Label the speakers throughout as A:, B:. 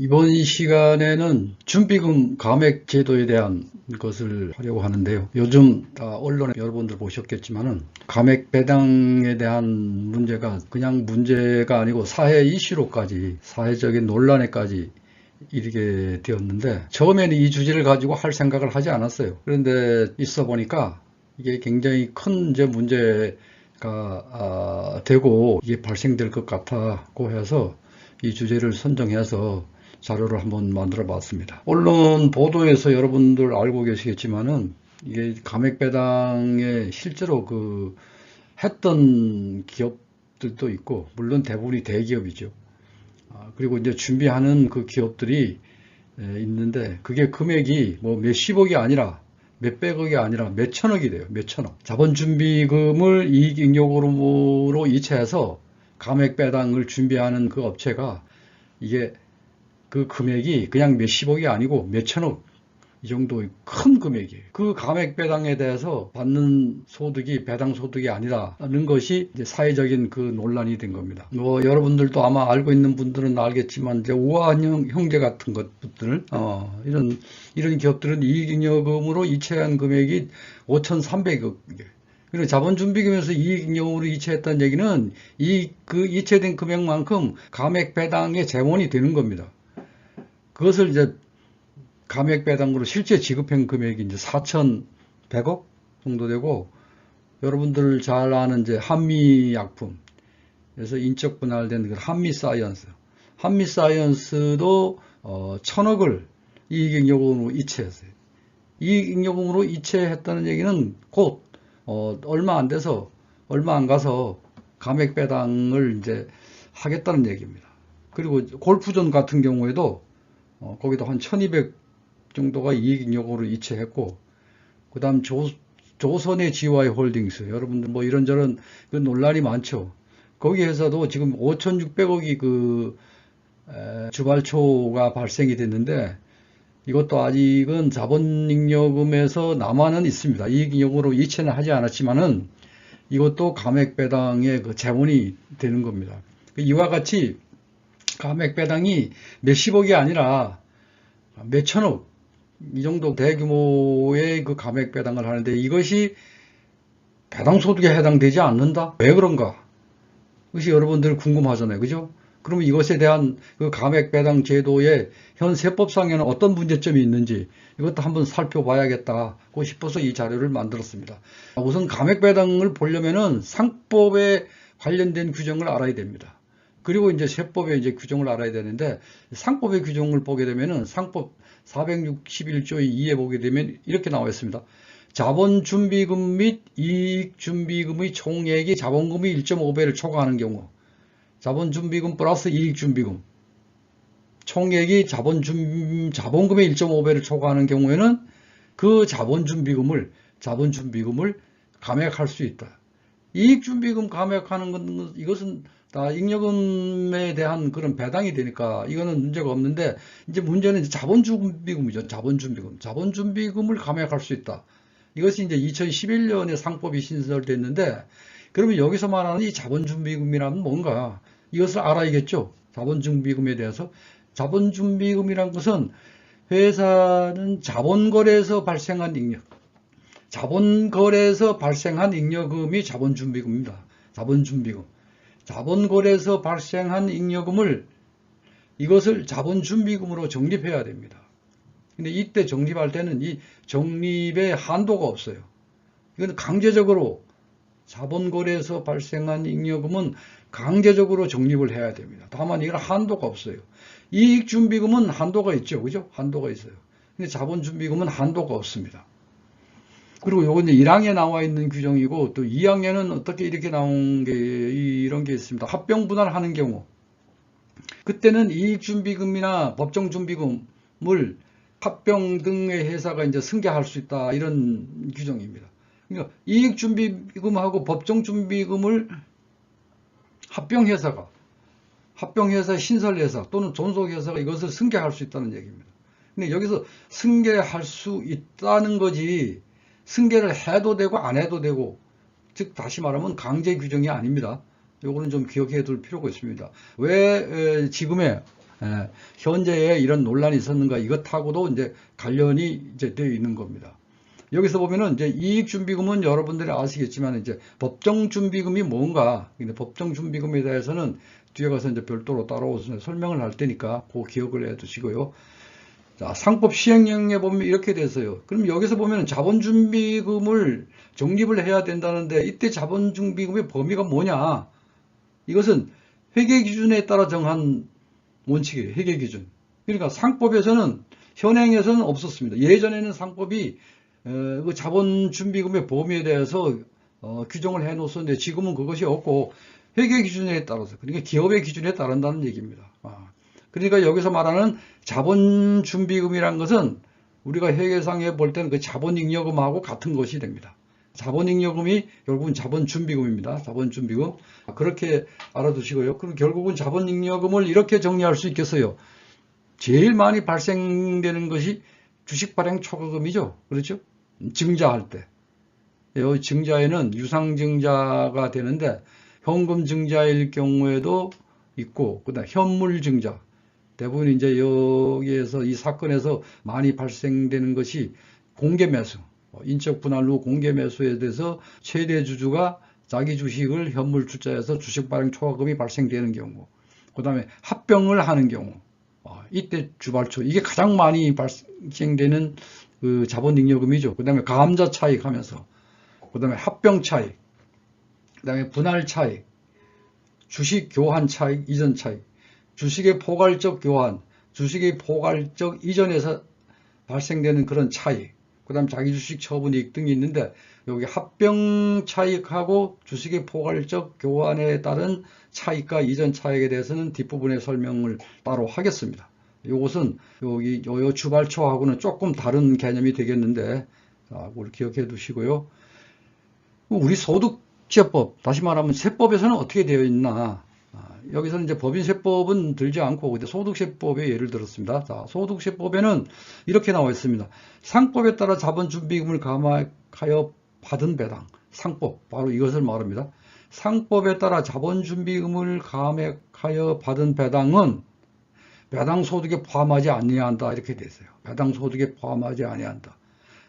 A: 이번 시간에는 준비금 감액 제도에 대한 것을 하려고 하는데요. 요즘 언론에 여러분들 보셨겠지만은 감액 배당에 대한 문제가 그냥 문제가 아니고 사회 이슈로까지 사회적인 논란에까지 이르게 되었는데 처음에는 이 주제를 가지고 할 생각을 하지 않았어요. 그런데 있어 보니까 이게 굉장히 큰 이제 문제가 되고 이게 발생될 것 같다고 해서 이 주제를 선정해서 자료를 한번 만들어 봤습니다. 언론 보도에서 여러분들 알고 계시겠지만은 이게 감액 배당에 실제로 했던 기업들도 있고, 물론 대부분이 대기업이죠. 그리고 이제 준비하는 그 기업들이 있는데, 그게 금액이 뭐 몇십억이 아니라 몇백억이 아니라 몇천억이 돼요. 몇천억. 자본준비금을 이익잉여금으로 이체해서 감액 배당을 준비하는 그 업체가 이게 그 금액이 그냥 몇십억이 아니고 몇천억 이 정도 큰 금액이에요. 그 감액 배당에 대해서 받는 소득이 배당 소득이 아니라는 것이 이제 사회적인 그 논란이 된 겁니다. 뭐 여러분들도 아마 알고 있는 분들은 알겠지만 이제 우아한 형제 같은 것들 이런 기업들은 이익잉여금으로 이체한 금액이 5,300억. 그리고 자본준비금에서 이익잉여금으로 이체했다는 얘기는 그 이체된 금액만큼 감액 배당의 재원이 되는 겁니다. 그것을 이제 감액 배당으로 실제 지급한 금액이 이제 4,100억 정도 되고, 여러분들 잘 아는 이제 한미약품에서 인적 분할된 그 한미사이언스도 1,000억을 이익잉여금으로 이체했어요. 이익잉여금으로 이체했다는 얘기는 곧 얼마 안 가서 감액 배당을 이제 하겠다는 얘기입니다. 그리고 골프존 같은 경우에도 거기도 한 1,200 정도가 이익잉여금으로 이체했고, 그 다음 조선의 GY 홀딩스, 여러분들 뭐 이런저런 그 논란이 많죠. 거기에서도 지금 5,600억이 주발초가 발생이 됐는데, 이것도 아직은 자본잉여금에서 남아는 있습니다. 이익잉여금으로 이체는 하지 않았지만은 이것도 감액 배당의 그 재원이 되는 겁니다. 이와 같이 감액 배당이 몇십억이 아니라 몇천억 이 정도 대규모의 그 감액 배당을 하는데, 이것이 배당 소득에 해당되지 않는다? 왜 그런가? 그것이 여러분들 궁금하잖아요. 그죠? 그러면 이것에 대한 그 감액 배당 제도의 현 세법상에는 어떤 문제점이 있는지 이것도 한번 살펴봐야겠다고 싶어서 이 자료를 만들었습니다. 우선 감액 배당을 보려면은 상법에 관련된 규정을 알아야 됩니다. 그리고 이제 세법의 이제 규정을 알아야 되는데, 상법의 규정을 보게 되면은 상법 461조의 2에 보게 되면 이렇게 나와 있습니다. 자본준비금 및 이익준비금의 총액이 자본금의 1.5배를 초과하는 경우, 자본준비금 플러스 이익준비금 총액이 자본금의 1.5배를 초과하는 경우에는 그 자본준비금을 감액할 수 있다. 이익준비금 감액하는 건 이것은 다 잉여금에 대한 그런 배당이 되니까 이거는 문제가 없는데, 이제 문제는 자본준비금이죠. 자본준비금을 감액할 수 있다. 이것이 이제 2011년에 상법이 신설됐는데, 그러면 여기서 말하는 이 자본준비금이란 뭔가 이것을 알아야겠죠. 자본준비금에 대해서. 자본준비금이란 것은 회사는 자본거래에서 발생한 잉여금이 자본준비금입니다. 자본거래에서 발생한 잉여금을 이것을 자본준비금으로 적립해야 됩니다. 근데 이때 적립할 때는 이 적립의 한도가 없어요. 이건 강제적으로 자본거래에서 발생한 잉여금은 강제적으로 적립을 해야 됩니다. 다만 이건 한도가 없어요. 이익준비금은 한도가 있죠. 그죠? 한도가 있어요. 근데 자본준비금은 한도가 없습니다. 그리고 요건 이제 1항에 나와 있는 규정이고, 또 2항에는 어떻게 이렇게 나온 게 이런 게 있습니다. 합병 분할하는 경우, 그때는 이익준비금이나 법정준비금을 합병 등의 회사가 이제 승계할 수 있다, 이런 규정입니다. 그러니까 이익준비금하고 법정준비금을 합병회사, 신설회사 또는 존속회사가 이것을 승계할 수 있다는 얘기입니다. 근데 여기서 승계할 수 있다는 거지, 승계를 해도 되고 안 해도 되고, 즉 다시 말하면 강제 규정이 아닙니다. 요거는 좀 기억해 둘 필요가 있습니다. 왜 지금의 현재에 이런 논란이 있었는가 이것하고도 이제 관련이 이제 되어 있는 겁니다. 여기서 보면은 이제 이익준비금은 여러분들이 아시겠지만 이제 법정준비금이 뭔가, 근데 법정준비금에 대해서는 뒤에 가서 이제 별도로 따로 설명을 할 테니까 그 기억을 해 두시고요. 자, 상법 시행령에 보면 이렇게 돼서요. 그럼 여기서 보면 자본준비금을 적립을 해야 된다는데 이때 자본준비금의 범위가 뭐냐? 이것은 회계기준에 따라 정한 원칙이에요. 회계기준. 그러니까 상법에서는, 현행에서는 없었습니다. 예전에는 상법이 그 자본준비금의 범위에 대해서 규정을 해 놓았었는데 지금은 그것이 없고 회계기준에 따라서, 그러니까 기업의 기준에 따른다는 얘기입니다. 그러니까 여기서 말하는 자본준비금이란 것은 우리가 회계상에 볼 때는 그 자본잉여금하고 같은 것이 됩니다. 자본잉여금이 결국은 자본준비금입니다. 자본준비금. 그렇게 알아두시고요. 그럼 결국은 자본잉여금을 이렇게 정리할 수 있겠어요. 제일 많이 발생되는 것이 주식 발행 초과금이죠. 그렇죠? 증자할 때. 이 증자에는 유상증자가 되는데 현금 증자일 경우에도 있고, 그다음 현물 증자. 대부분 이제 여기에서 이 사건에서 많이 발생되는 것이 공개 매수, 인적 분할 후 공개 매수에 대해서 최대 주주가 자기 주식을 현물 투자해서 주식 발행 초과금이 발생되는 경우, 그 다음에 합병을 하는 경우, 이때 주발초, 이게 가장 많이 발생되는 그 자본잉여금이죠. 그 다음에 감자 차익 하면서, 그 다음에 합병 차익, 그 다음에 분할 차익, 주식 교환 차익, 이전 차익, 주식의 포괄적 교환, 주식의 포괄적 이전에서 발생되는 그런 차익, 그 다음 자기 주식 처분 이익 등이 있는데, 여기 합병 차익하고 주식의 포괄적 교환에 따른 차익과 이전 차익에 대해서는 뒷부분에 설명을 따로 하겠습니다. 이것은 여기 요 주발초하고는 조금 다른 개념이 되겠는데, 그걸 기억해 두시고요. 우리 소득세법, 다시 말하면 세법에서는 어떻게 되어 있나? 여기서는 이제 법인세법은 들지 않고 소득세법에 예를 들었습니다. 자, 소득세법에는 이렇게 나와 있습니다. 상법에 따라 자본준비금을 감액하여 받은 배당. 상법, 바로 이것을 말합니다. 상법에 따라 자본준비금을 감액하여 받은 배당은 배당소득에 포함하지 아니한다. 이렇게 돼 있어요. 배당소득에 포함하지 아니한다.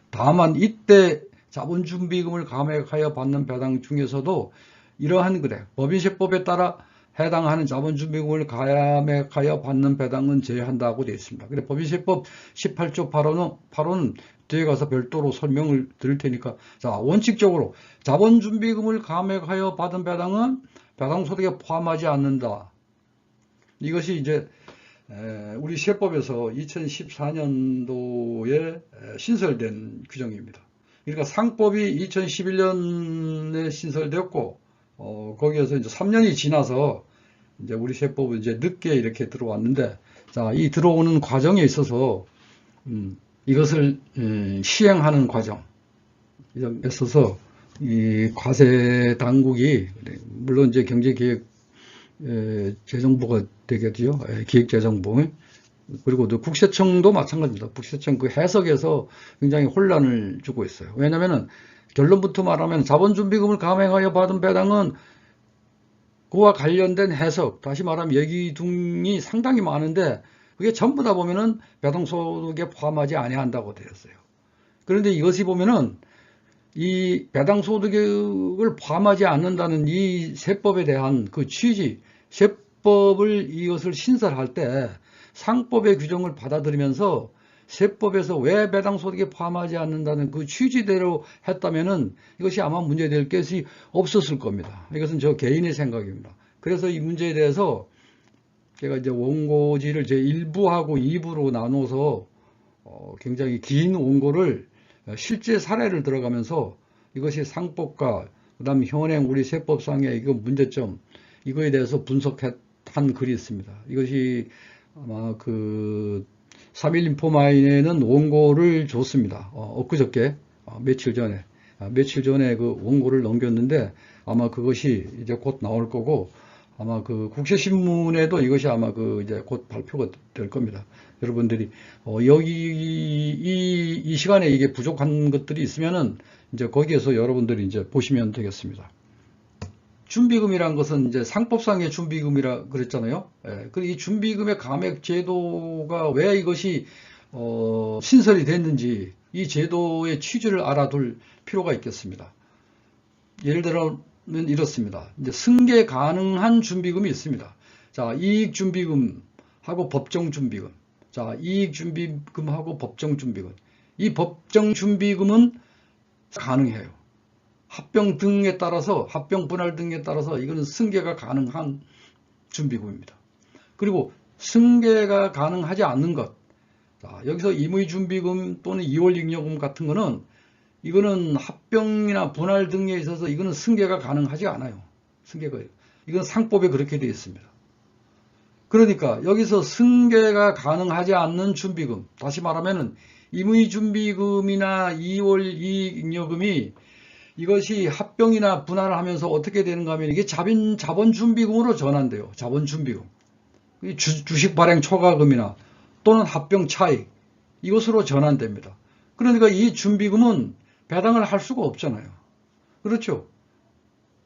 A: 다만 이때 자본준비금을 감액하여 받는 배당 중에서도 이러한 법인세법에 따라 해당하는 자본준비금을 감액하여 받는 배당은 제외한다고 되어 있습니다. 그래 법인세법 18조 8호는 뒤에 가서 별도로 설명을 드릴 테니까, 자, 원칙적으로 자본준비금을 감액하여 받은 배당은 배당소득에 포함하지 않는다. 이것이 이제 우리 세법에서 2014년도에 신설된 규정입니다. 그러니까 상법이 2011년에 신설되었고, 거기에서 이제 3년이 지나서 이제 우리 세법은 이제 늦게 이렇게 들어왔는데, 자, 이 들어오는 과정에 있어서 이것을 시행하는 과정에 있어서 이 과세 당국이, 물론 이제 경제기획 재정부가 되겠죠. 기획재정부. 그리고 또 국세청도 마찬가지입니다. 국세청 그 해석에서 굉장히 혼란을 주고 있어요. 왜냐면은 결론부터 말하면 자본준비금을 감액하여 받은 배당은 그와 관련된 해석, 다시 말하면 얘기 등이 상당히 많은데 그게 전부 다 보면은 배당소득에 포함하지 아니한다고 되어 있어요. 그런데 이것이 보면은 이 배당소득을 포함하지 않는다는 이 세법에 대한 그 취지, 세법을 이것을 신설할 때 상법의 규정을 받아들이면서 세법에서 왜 배당소득에 포함하지 않는다는 그 취지대로 했다면은 이것이 아마 문제될 것이 없었을 겁니다. 이것은 저 개인의 생각입니다. 그래서 이 문제에 대해서 제가 이제 원고지를 제 1부하고 2부로 나눠서 굉장히 긴 원고를 실제 사례를 들어가면서 이것이 상법과 그다음 현행 우리 세법상의 이거 문제점, 이거에 대해서 분석한 글이 있습니다. 이것이 아마 그 3.1인포마인에는 원고를 줬습니다. 엊그저께, 며칠 전에 그 원고를 넘겼는데 아마 그것이 이제 곧 나올 거고, 아마 그 국세신문에도 이것이 아마 그 이제 곧 발표가 될 겁니다. 여러분들이 여기 이 시간에 이게 부족한 것들이 있으면은 이제 거기에서 여러분들이 이제 보시면 되겠습니다. 준비금이란 것은 이제 상법상의 준비금이라 그랬잖아요. 예, 그리고 이 준비금의 감액 제도가 왜 이것이 신설이 됐는지 이 제도의 취지를 알아둘 필요가 있겠습니다. 예를 들어는 이렇습니다. 이제 승계 가능한 준비금이 있습니다. 자, 이익 준비금하고 법정 준비금. 자, 이익 준비금하고 법정 준비금. 이 법정 준비금은 가능해요. 합병 등에 따라서, 합병 분할 등에 따라서 이거는 승계가 가능한 준비금입니다. 그리고 승계가 가능하지 않는 것. 자, 여기서 임의준비금 또는 이월잉여금 같은 거는 이거는 합병이나 분할 등에 있어서 이거는 승계가 가능하지 않아요. 이건 상법에 그렇게 되어 있습니다. 그러니까 여기서 승계가 가능하지 않는 준비금, 다시 말하면 임의준비금이나 이월이익잉여금이 이것이 합병이나 분할을 하면서 어떻게 되는가 하면 이게 자본준비금으로 전환돼요. 자본준비금. 주식 발행 초과금이나 또는 합병 차익, 이것으로 전환됩니다. 그러니까 이 준비금은 배당을 할 수가 없잖아요. 그렇죠?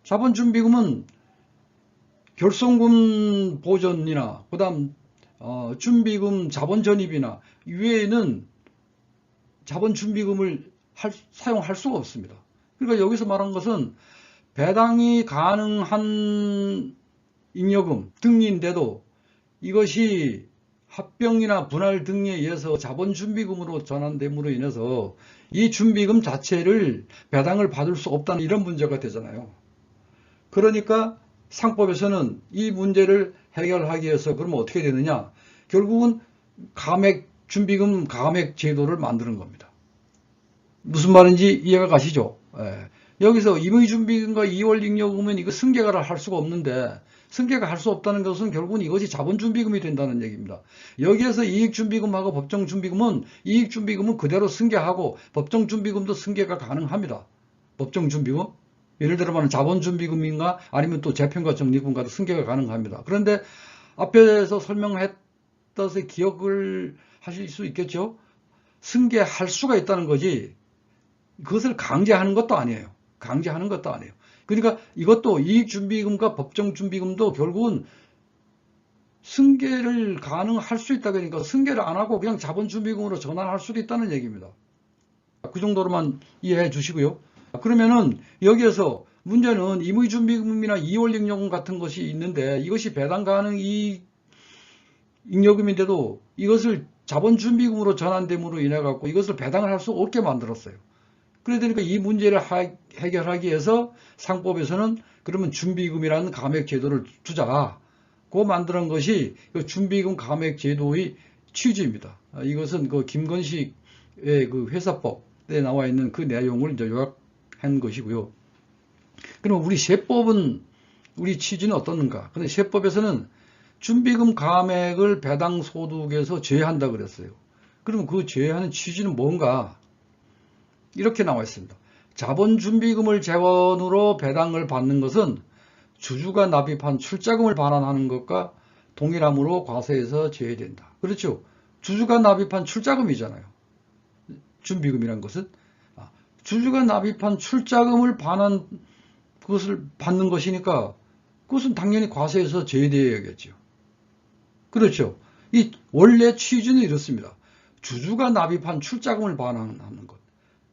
A: 자본준비금은 결손금 보전이나 그다음 준비금 자본전입이나 이외에는 자본준비금을 사용할 수가 없습니다. 그러니까 여기서 말한 것은 배당이 가능한 잉여금 등인데도 이것이 합병이나 분할 등에 의해서 자본준비금으로 전환됨으로 인해서 이 준비금 자체를 배당을 받을 수 없다는 이런 문제가 되잖아요. 그러니까 상법에서는 이 문제를 해결하기 위해서 그러면 어떻게 되느냐? 결국은 준비금 감액 제도를 만드는 겁니다. 무슨 말인지 이해가 가시죠? 예. 여기서 임의준비금과 이월잉여금은 이거 승계가 할 수가 없는데 승계가 할 수 없다는 것은 결국은 이것이 자본준비금이 된다는 얘기입니다. 여기에서 이익준비금하고 법정준비금은 이익준비금은 그대로 승계하고 법정준비금도 승계가 가능합니다. 법정준비금? 예를 들어 말하면 자본준비금인가 아니면 또 재편과 적립금과도 승계가 가능합니다. 그런데 앞에서 설명했듯이 기억을 하실 수 있겠죠? 승계할 수가 있다는 거지 그것을 강제하는 것도 아니에요. 강제하는 것도 아니에요. 그러니까 이것도 이익준비금과 법정준비금도 결국은 승계를 가능할 수 있다. 그러니까 승계를 안 하고 그냥 자본준비금으로 전환할 수도 있다는 얘기입니다. 그 정도로만 이해해 주시고요. 그러면은 여기에서 문제는 임의준비금이나 이월잉여금 같은 것이 있는데 이것이 배당 가능 잉여금인데도 이것을 자본준비금으로 전환됨으로 인해 갖고 이것을 배당을 할 수 없게 만들었어요. 그러니까 이 문제를 해결하기 위해서 상법에서는 그러면 준비금이라는 감액 제도를 두자고 만드는 것이 준비금 감액 제도의 취지입니다. 이것은 그 김건식의 그 회사법에 나와 있는 그 내용을 이제 요약한 것이고요. 그럼 우리 세법은 우리 취지는 어떻는가? 근데 세법에서는 준비금 감액을 배당 소득에서 제외한다 그랬어요. 그러면 그 제외하는 취지는 뭔가? 이렇게 나와 있습니다. 자본준비금을 재원으로 배당을 받는 것은 주주가 납입한 출자금을 반환하는 것과 동일하므로 과세에서 제외된다. 그렇죠? 주주가 납입한 출자금이잖아요. 준비금이란 것은 주주가 납입한 출자금을 그것을 받는 것이니까 그것은 당연히 과세에서 제외되어야겠죠. 그렇죠? 이 원래 취지는 이렇습니다. 주주가 납입한 출자금을 반환하는 것.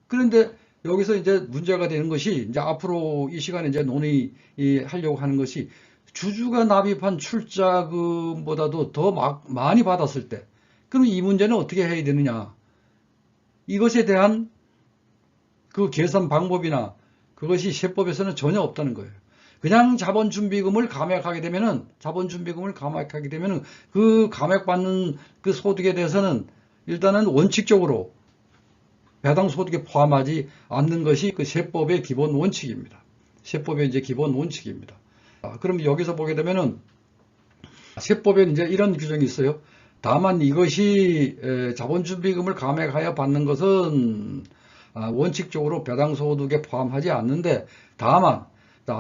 A: 그런데 여기서 이제 문제가 되는 것이 이제 앞으로 이 시간에 이제 논의하려고 하는 것이 주주가 납입한 출자금보다도 더 많이 받았을 때 그럼 이 문제는 어떻게 해야 되느냐? 이것에 대한 그 계산 방법이나 그것이 세법에서는 전혀 없다는 거예요. 그냥 자본준비금을 감액하게 되면은 그 감액받는 그 소득에 대해서는 일단은 원칙적으로 배당 소득에 포함하지 않는 것이 그 세법의 기본 원칙입니다. 세법의 이제 기본 원칙입니다. 그럼 여기서 보게 되면은 세법에 이제 이런 규정이 있어요. 다만 이것이 자본준비금을 감액하여 받는 것은 원칙적으로 배당 소득에 포함하지 않는데 다만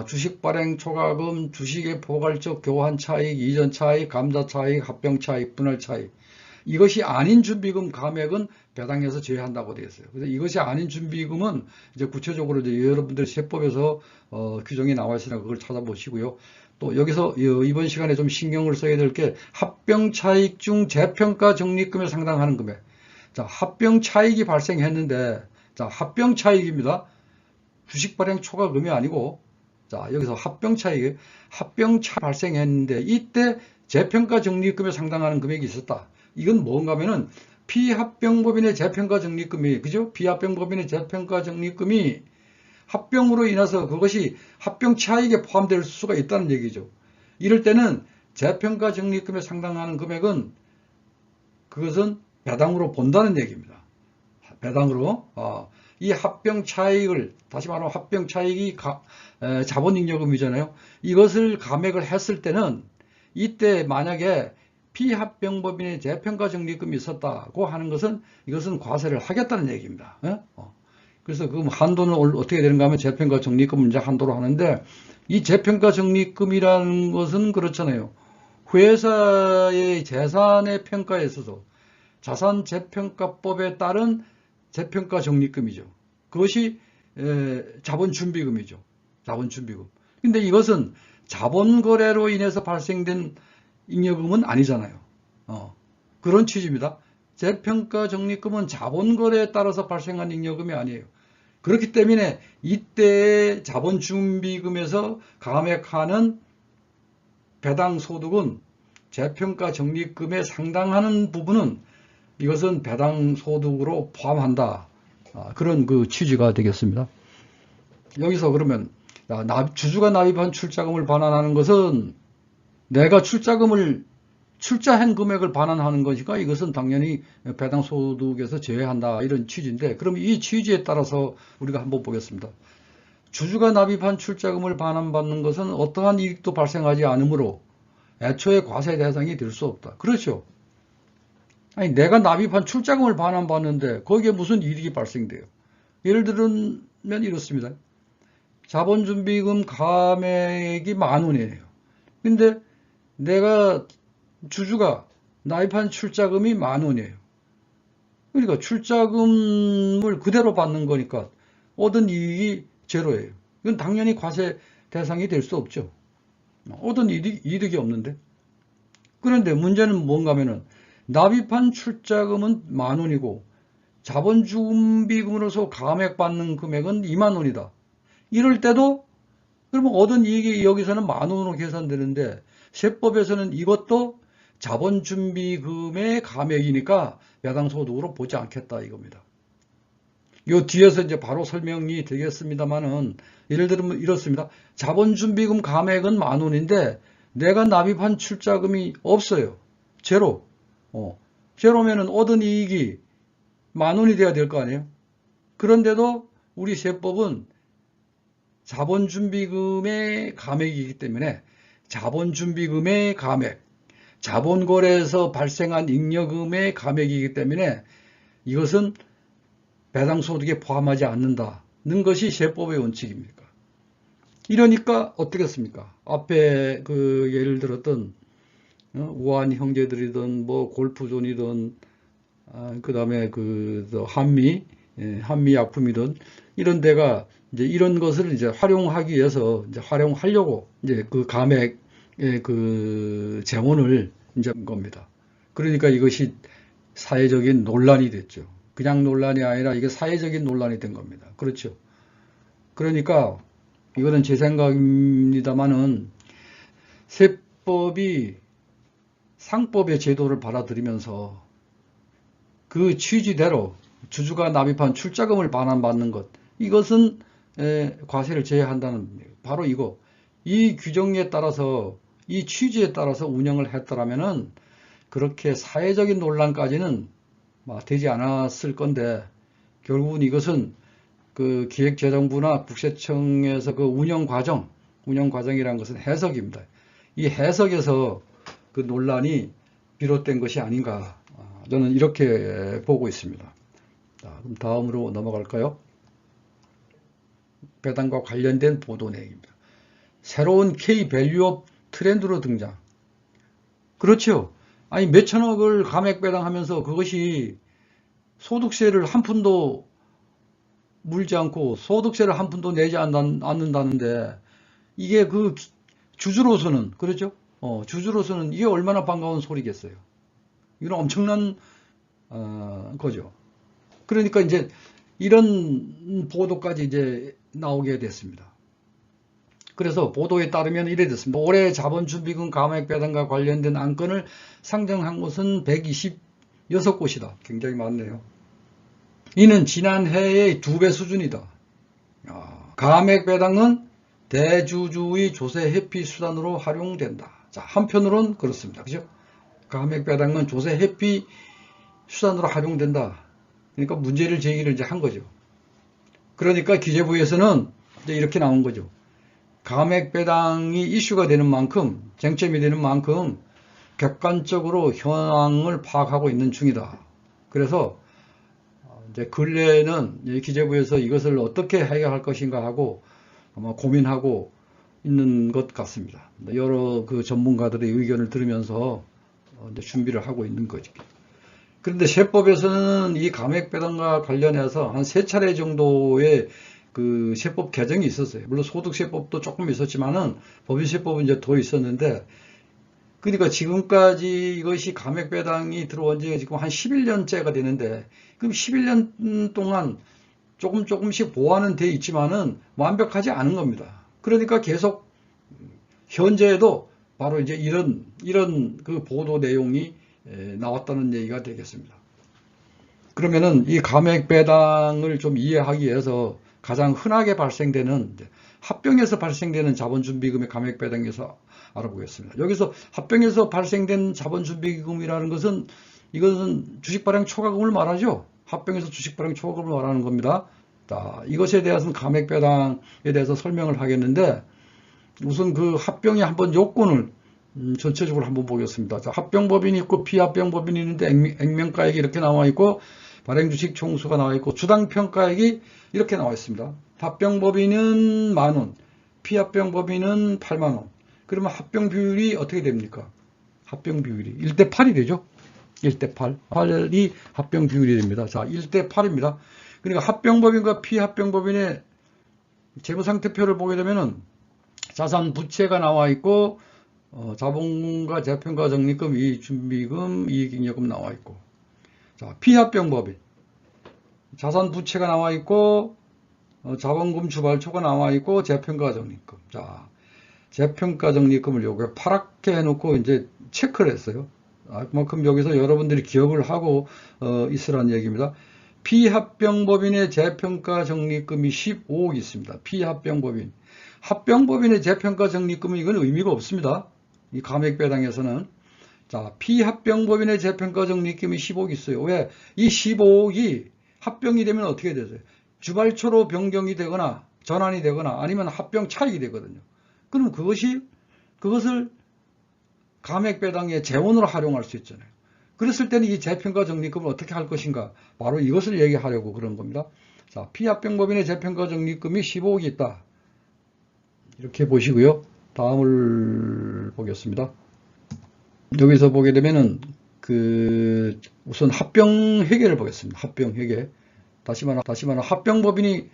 A: 주식 발행 초과금, 주식의 포괄적 교환 차익, 이전 차익, 감자 차익, 합병 차익, 분할 차익 이것이 아닌 준비금 감액은 배당해서 제외한다고 되어 있어요. 그래서 이것이 아닌 준비금은 이제 구체적으로 이제 여러분들 세법에서 규정이 나와 있으니까 그걸 찾아보시고요. 또 여기서 이번 시간에 좀 신경을 써야 될 게 합병 차익 중 재평가 적립금에 상당하는 금액. 자, 합병 차익이 발생했는데, 자, 합병 차익입니다. 주식 발행 초과금이 아니고, 자, 여기서 합병 차익 발생했는데, 이때 재평가 적립금에 상당하는 금액이 있었다. 이건 뭔가 하면은, 피합병법인의 재평가 적립금이, 그죠? 피합병법인의 재평가 적립금이 합병으로 인해서 그것이 합병 차익에 포함될 수가 있다는 얘기죠. 이럴 때는 재평가 적립금에 상당하는 금액은 그것은 배당으로 본다는 얘기입니다. 배당으로. 이 합병 차익을, 다시 말하면 합병 차익이 자본잉여금이잖아요. 이것을 감액을 했을 때는 이때 만약에 피합병법인의 재평가 적립금이 있었다고 하는 것은 이것은 과세를 하겠다는 얘기입니다. 그래서 그 한도는 어떻게 되는가 하면 재평가 적립금 이제 한도로 하는데, 이 재평가 적립금이라는 것은 그렇잖아요. 회사의 재산의 평가에 있어서 자산 재평가법에 따른 재평가 적립금이죠. 그것이 자본준비금이죠. 자본준비금. 근데 이것은 자본거래로 인해서 발생된 잉여금은 아니잖아요. 그런 취지입니다. 재평가 적립금은 자본거래에 따라서 발생한 잉여금이 아니에요. 그렇기 때문에 이때의 자본준비금에서 감액하는 배당소득은 재평가 적립금에 상당하는 부분은 이것은 배당소득으로 포함한다. 그런 그 취지가 되겠습니다. 여기서 그러면 주주가 납입한 출자금을 반환하는 것은 내가 출자한 금액을 반환하는 것이니까 이것은 당연히 배당소득에서 제외한다, 이런 취지인데, 그럼 이 취지에 따라서 우리가 한번 보겠습니다. 주주가 납입한 출자금을 반환받는 것은 어떠한 이익도 발생하지 않으므로 애초에 과세 대상이 될 수 없다. 그렇죠. 아니, 내가 납입한 출자금을 반환받는데 거기에 무슨 이익이 발생돼요? 예를 들면 이렇습니다. 자본준비금 감액이 10,000원이에요. 근데 내가 주주가 납입한 출자금이 10,000원이에요. 그러니까 출자금을 그대로 받는 거니까 얻은 이익이 제로예요. 이건 당연히 과세 대상이 될 수 없죠. 얻은 이득이 없는데. 그런데 문제는 뭔가 하면은 납입한 출자금은 10,000원이고 자본준비금으로서 감액받는 금액은 20,000원이다. 이럴 때도 그러면 얻은 이익이 여기서는 10,000원으로 계산되는데, 세법에서는 이것도 자본준비금의 감액이니까 배당소득으로 보지 않겠다, 이겁니다. 요 뒤에서 이제 바로 설명이 되겠습니다만은, 예를 들면 이렇습니다. 자본준비금 감액은 10,000원인데 내가 납입한 출자금이 없어요. 제로. 제로면은 얻은 이익이 10,000원이 돼야 될 거 아니에요? 그런데도 우리 세법은 자본준비금의 감액이기 때문에 자본준비금의 감액, 자본거래에서 발생한 잉여금의 감액이기 때문에 이것은 배당소득에 포함하지 않는다는 것이 세법의 원칙입니까? 이러니까 어떻겠습니까? 앞에 예를 들었던 우한 형제들이든 뭐 골프존이든 그 다음에 한미 약품이든 이런 데가 이제 이런 것을 이제 활용하기 위해서 이제 활용하려고 이제 그 감액의 그 재원을 이제 겁니다. 그러니까 이것이 사회적인 논란이 됐죠. 그냥 논란이 아니라 이게 사회적인 논란이 된 겁니다. 그렇죠. 그러니까 이거는 제 생각입니다만은 세법이 상법의 제도를 받아들이면서 그 취지대로 주주가 납입한 출자금을 반환받는 것, 이것은 과세를 제외한다는, 바로 이거, 이 규정에 따라서, 이 취지에 따라서 운영을 했더라면은 그렇게 사회적인 논란까지는 되지 않았을 건데, 결국은 이것은 그 기획재정부나 국세청에서 그 운영 과정이라는 것은 해석입니다. 이 해석에서 그 논란이 비롯된 것이 아닌가, 저는 이렇게 보고 있습니다. 자, 그럼 다음으로 넘어갈까요? 배당과 관련된 보도 내용입니다. 새로운 K 밸류업 트렌드로 등장. 그렇죠. 아니, 몇천억을 감액 배당하면서 그것이 소득세를 한 푼도 물지 않고 소득세를 한 푼도 내지 않는다는데 이게 그 주주로서는 그렇죠? 주주로서는 이게 얼마나 반가운 소리겠어요. 이건 엄청난 거죠. 그러니까 이제 이런 보도까지 이제 나오게 됐습니다. 그래서 보도에 따르면 이래 됐습니다. 올해 자본준비금 감액 배당과 관련된 안건을 상정한 곳은 126곳이다. 굉장히 많네요. 이는 지난해의 2배 수준이다. 감액 배당은 대주주의 조세 회피 수단으로 활용된다. 자, 한편으론 그렇습니다. 그죠? 감액 배당은 조세 회피 수단으로 활용된다. 그러니까 문제를 제기를 이제 한 거죠. 그러니까 기재부에서는 이제 이렇게 나온 거죠. 감액 배당이 이슈가 되는 만큼, 쟁점이 되는 만큼 객관적으로 현황을 파악하고 있는 중이다. 그래서 이제 근래에는 기재부에서 이것을 어떻게 해결할 것인가 하고 아마 고민하고 있는 것 같습니다. 여러 그 전문가들의 의견을 들으면서 이제 준비를 하고 있는 거죠. 그런데 세법에서는 이 감액 배당과 관련해서 한 3차례 정도의 그 세법 개정이 있었어요. 물론 소득세법도 조금 있었지만은 법인세법은 이제 더 있었는데, 그러니까 지금까지 이것이 감액 배당이 들어온 지 지금 한 11년째가 되는데, 그럼 11년 동안 조금씩 보완은 돼 있지만은 완벽하지 않은 겁니다. 그러니까 계속 현재에도 바로 이제 이런 그 보도 내용이 나왔다는 얘기가 되겠습니다. 그러면은 이 감액 배당을 좀 이해하기 위해서 가장 흔하게 발생되는 합병에서 발생되는 자본준비금의 감액 배당에서 알아보겠습니다. 여기서 합병에서 발생된 자본준비금이라는 것은 이것은 주식발행 초과금을 말하죠. 합병에서 주식발행 초과금을 말하는 겁니다. 자, 이것에 대해서는 감액 배당에 대해서 설명을 하겠는데, 우선 그 합병의 한번 요건을 전체적으로 한번 보겠습니다. 자, 합병법인이 있고 피합병법인이 있는데 액면가액이 이렇게 나와 있고 발행주식 총수가 나와 있고 주당평가액이 이렇게 나와 있습니다. 합병법인은 만원, 피합병법인은 8만원. 그러면 합병 비율이 어떻게 됩니까? 합병 비율이 1대8이 되죠. 1대8. 8이 합병 비율이 됩니다. 자, 1대8입니다. 그러니까 합병법인과 피합병법인의 재무상태표를 보게 되면은 자산 부채가 나와 있고 자본금과 재평가 적립금, 이익준비금, 이익잉여금 나와 있고, 자, 피합병법인 자산 부채가 나와 있고 자본금 주발초가 나와 있고 재평가 적립금. 자, 재평가 적립금을 요게 파랗게 해놓고 이제 체크를 했어요. 그만큼 여기서 여러분들이 기억을 하고 있으라는 얘기입니다. 피합병법인의 재평가 적립금이 15억이 있습니다. 피합병법인. 합병법인의 재평가 적립금은 이건 의미가 없습니다. 이 감액 배당에서는. 자, 피합병법인의 재평가 적립금이 15억 있어요. 왜? 이 15억이 합병이 되면 어떻게 되죠? 주발초로 변경이 되거나 전환이 되거나 아니면 합병 차익이 되거든요. 그럼 그것을 감액 배당의 재원으로 활용할 수 있잖아요. 그랬을 때는 이 재평가 적립금을 어떻게 할 것인가? 바로 이것을 얘기하려고 그런 겁니다. 자, 피합병법인의 재평가 적립금이 15억이 있다. 이렇게 보시고요. 다음을 보겠습니다. 여기서 보게 되면은 우선 합병 회계를 보겠습니다. 합병 회계. 다시 말하면 합병법인이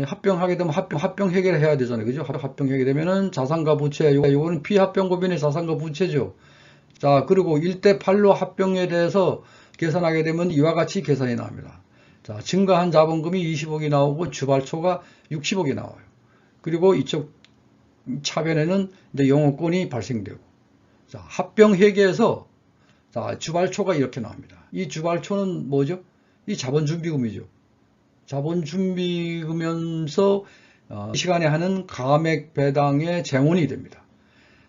A: 합병하게 되면 합병 회계를 해야 되잖아요. 그죠? 합병 회계 되면은 자산과 부채, 요거는 피합병법인의 자산과 부채죠. 자, 그리고 1대8로 합병에 대해서 계산하게 되면 이와 같이 계산이 나옵니다. 자, 증가한 자본금이 20억이 나오고 주발초가 60억이 나와요. 그리고 이쪽 차변에는 이제 영업권이 발생되고, 자, 합병 회계에서 자, 주발초가 이렇게 나옵니다. 이 주발초는 뭐죠? 이 자본준비금이죠. 자본준비금면서 이 시간에 하는 감액 배당의 쟁원이 됩니다.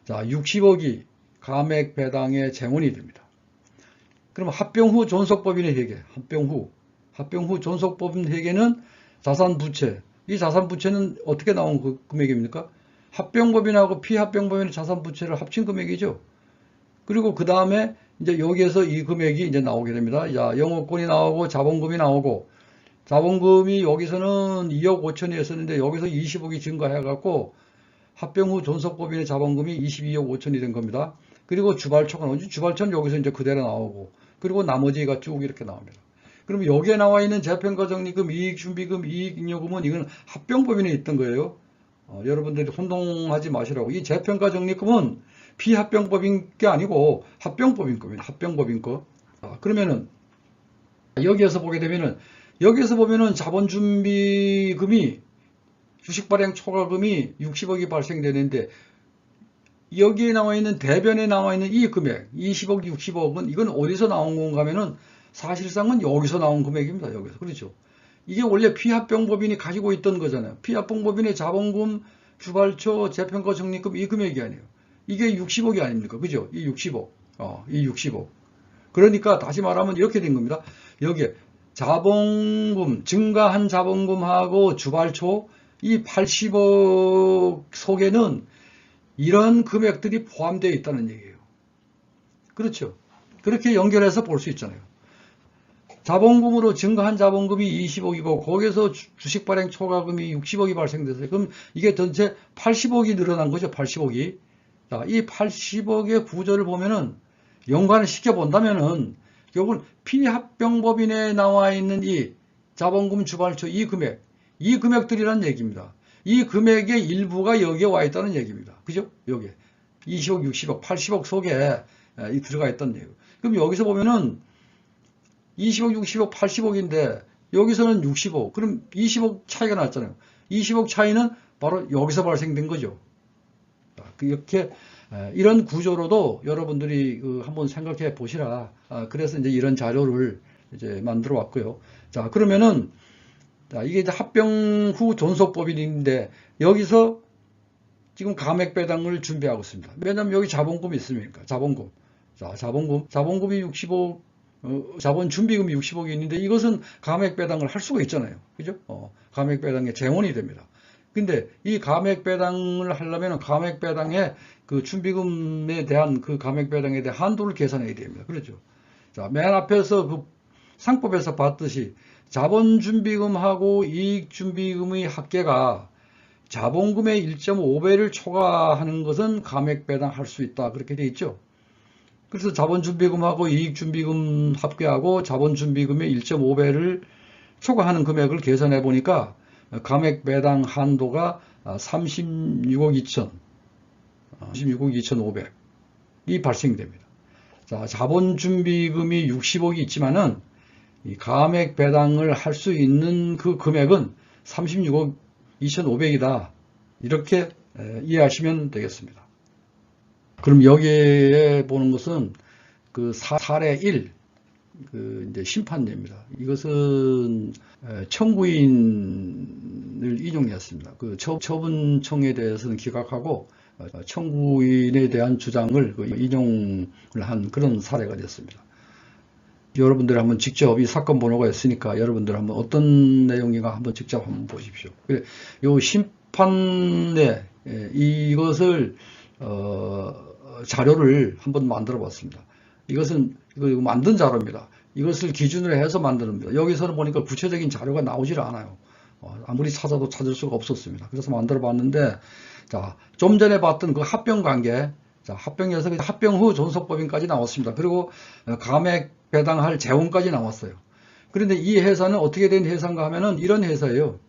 A: 자, 60억이 감액 배당의 쟁원이 됩니다. 그럼 합병 후 존속법인의 회계, 합병 후 존속법인 회계는 자산 부채. 이 자산 부채는 어떻게 나온 그 금액입니까? 합병법인하고 피합병법인의 자산 부채를 합친 금액이죠. 그리고 그 다음에 이제 여기에서 이 금액이 이제 나오게 됩니다. 자, 영업권이 나오고 자본금이 나오고, 자본금이 여기서는 2억 5천이었었는데 여기서 20억이 증가해갖고 합병 후 존속법인의 자본금이 22억 5천이 된 겁니다. 그리고 주발초가 나오죠. 주발초는 여기서 이제 그대로 나오고, 그리고 나머지가 쭉 이렇게 나옵니다. 그럼 여기에 나와 있는 재평가적립금, 이익준비금, 이익잉여금은 이건 합병법인에 있던 거예요. 여러분들이 혼동하지 마시라고. 이 재평가적립금은 비합병법인 게 아니고 합병법인 겁니다. 합병법인 거. 그러면은 여기에서 보게 되면은 여기에서 보면은 자본준비금이 주식발행 초과금이 60억이 발생되는데 여기에 나와 있는 대변에 나와 있는 이 금액 20억, 60억은 이건 어디서 나온 건가 하면은 사실상은 여기서 나온 금액입니다. 여기서. 그렇죠. 이게 원래 피합병법인이 가지고 있던 거잖아요. 피합병법인의 자본금, 주발초, 재평가 적립금 이 금액이 아니에요. 이게 60억이 아닙니까? 그죠? 이 60억. 이 60억. 그러니까 다시 말하면 이렇게 된 겁니다. 여기에 자본금, 증가한 자본금하고 주발초 이 80억 속에는 이런 금액들이 포함되어 있다는 얘기예요. 그렇죠. 그렇게 연결해서 볼 수 있잖아요. 자본금으로 증가한 자본금이 20억이고 거기에서 주식 발행 초과금이 60억이 발생됐어요. 그럼 이게 전체 80억이 늘어난 거죠. 80억이. 자, 이 80억의 구조를 보면은 연관을 시켜본다면은 결국은 피합병법인에 나와 있는 이 자본금 주발초 이 금액들이란 얘기입니다. 이 금액의 일부가 여기에 와 있다는 얘기입니다. 그죠? 여기에 20억, 60억, 80억 속에 들어가 있다는 얘기예요. 그럼 여기서 보면은 20억, 60억, 80억인데 여기서는 60억. 그럼 20억 차이가 났잖아요. 20억 차이는 바로 여기서 발생된 거죠. 이렇게 이런 구조로도 여러분들이 한번 생각해 보시라. 그래서 이제 이런 자료를 이제 만들어 왔고요. 자, 그러면은 이게 이제 합병 후 존속법인인데 여기서 지금 감액 배당을 준비하고 있습니다. 왜냐하면 여기 자본금이 있으니까 자본금. 자, 자본금이 60억, 자본 준비금이 60억이 있는데 이것은 감액 배당을 할 수가 있잖아요. 그죠? 감액 배당의 재원이 됩니다. 근데 이 감액 배당을 하려면 감액 배당의 그 준비금에 대한 그 감액 배당에 대한 한도를 계산해야 됩니다. 그렇죠? 자, 맨 앞에서 그 상법에서 봤듯이 자본준비금하고 이익준비금의 합계가 자본금의 1.5배를 초과하는 것은 감액 배당할 수 있다. 그렇게 돼 있죠. 그래서 자본준비금하고 이익준비금 합계하고 자본준비금의 1.5배를 초과하는 금액을 계산해 보니까 감액 배당 한도가 36억 2,500이 발생됩니다. 자, 자본준비금이 60억이 있지만은 이 감액 배당을 할 수 있는 그 금액은 36억 2,500이다. 이렇게 이해하시면 되겠습니다. 그럼 여기에 보는 것은 그 사례 1, 그 이제 심판례입니다. 이것은 청구인을 인용했습니다. 그 처분청에 대해서는 기각하고 청구인에 대한 주장을 인용을 한 그런 사례가 됐습니다. 여러분들이 한번 직접 이 사건 번호가 있으니까 여러분들 한번 어떤 내용인가 한번 직접 한번 보십시오. 이 심판례 이것을 자료를 한번 만들어 봤습니다. 이것은 이거 만든 자료입니다. 이것을 기준으로 해서 만드는 겁니다. 여기서는 보니까 구체적인 자료가 나오질 않아요. 아무리 찾아도 찾을 수가 없었습니다. 그래서 만들어 봤는데, 자, 좀 전에 봤던 그 합병 관계, 자, 합병에서 합병 후 존속법인까지 나왔습니다. 그리고 감액 배당할 재원까지 나왔어요. 그런데 이 회사는 어떻게 된 회사인가 하면은 이런 회사예요.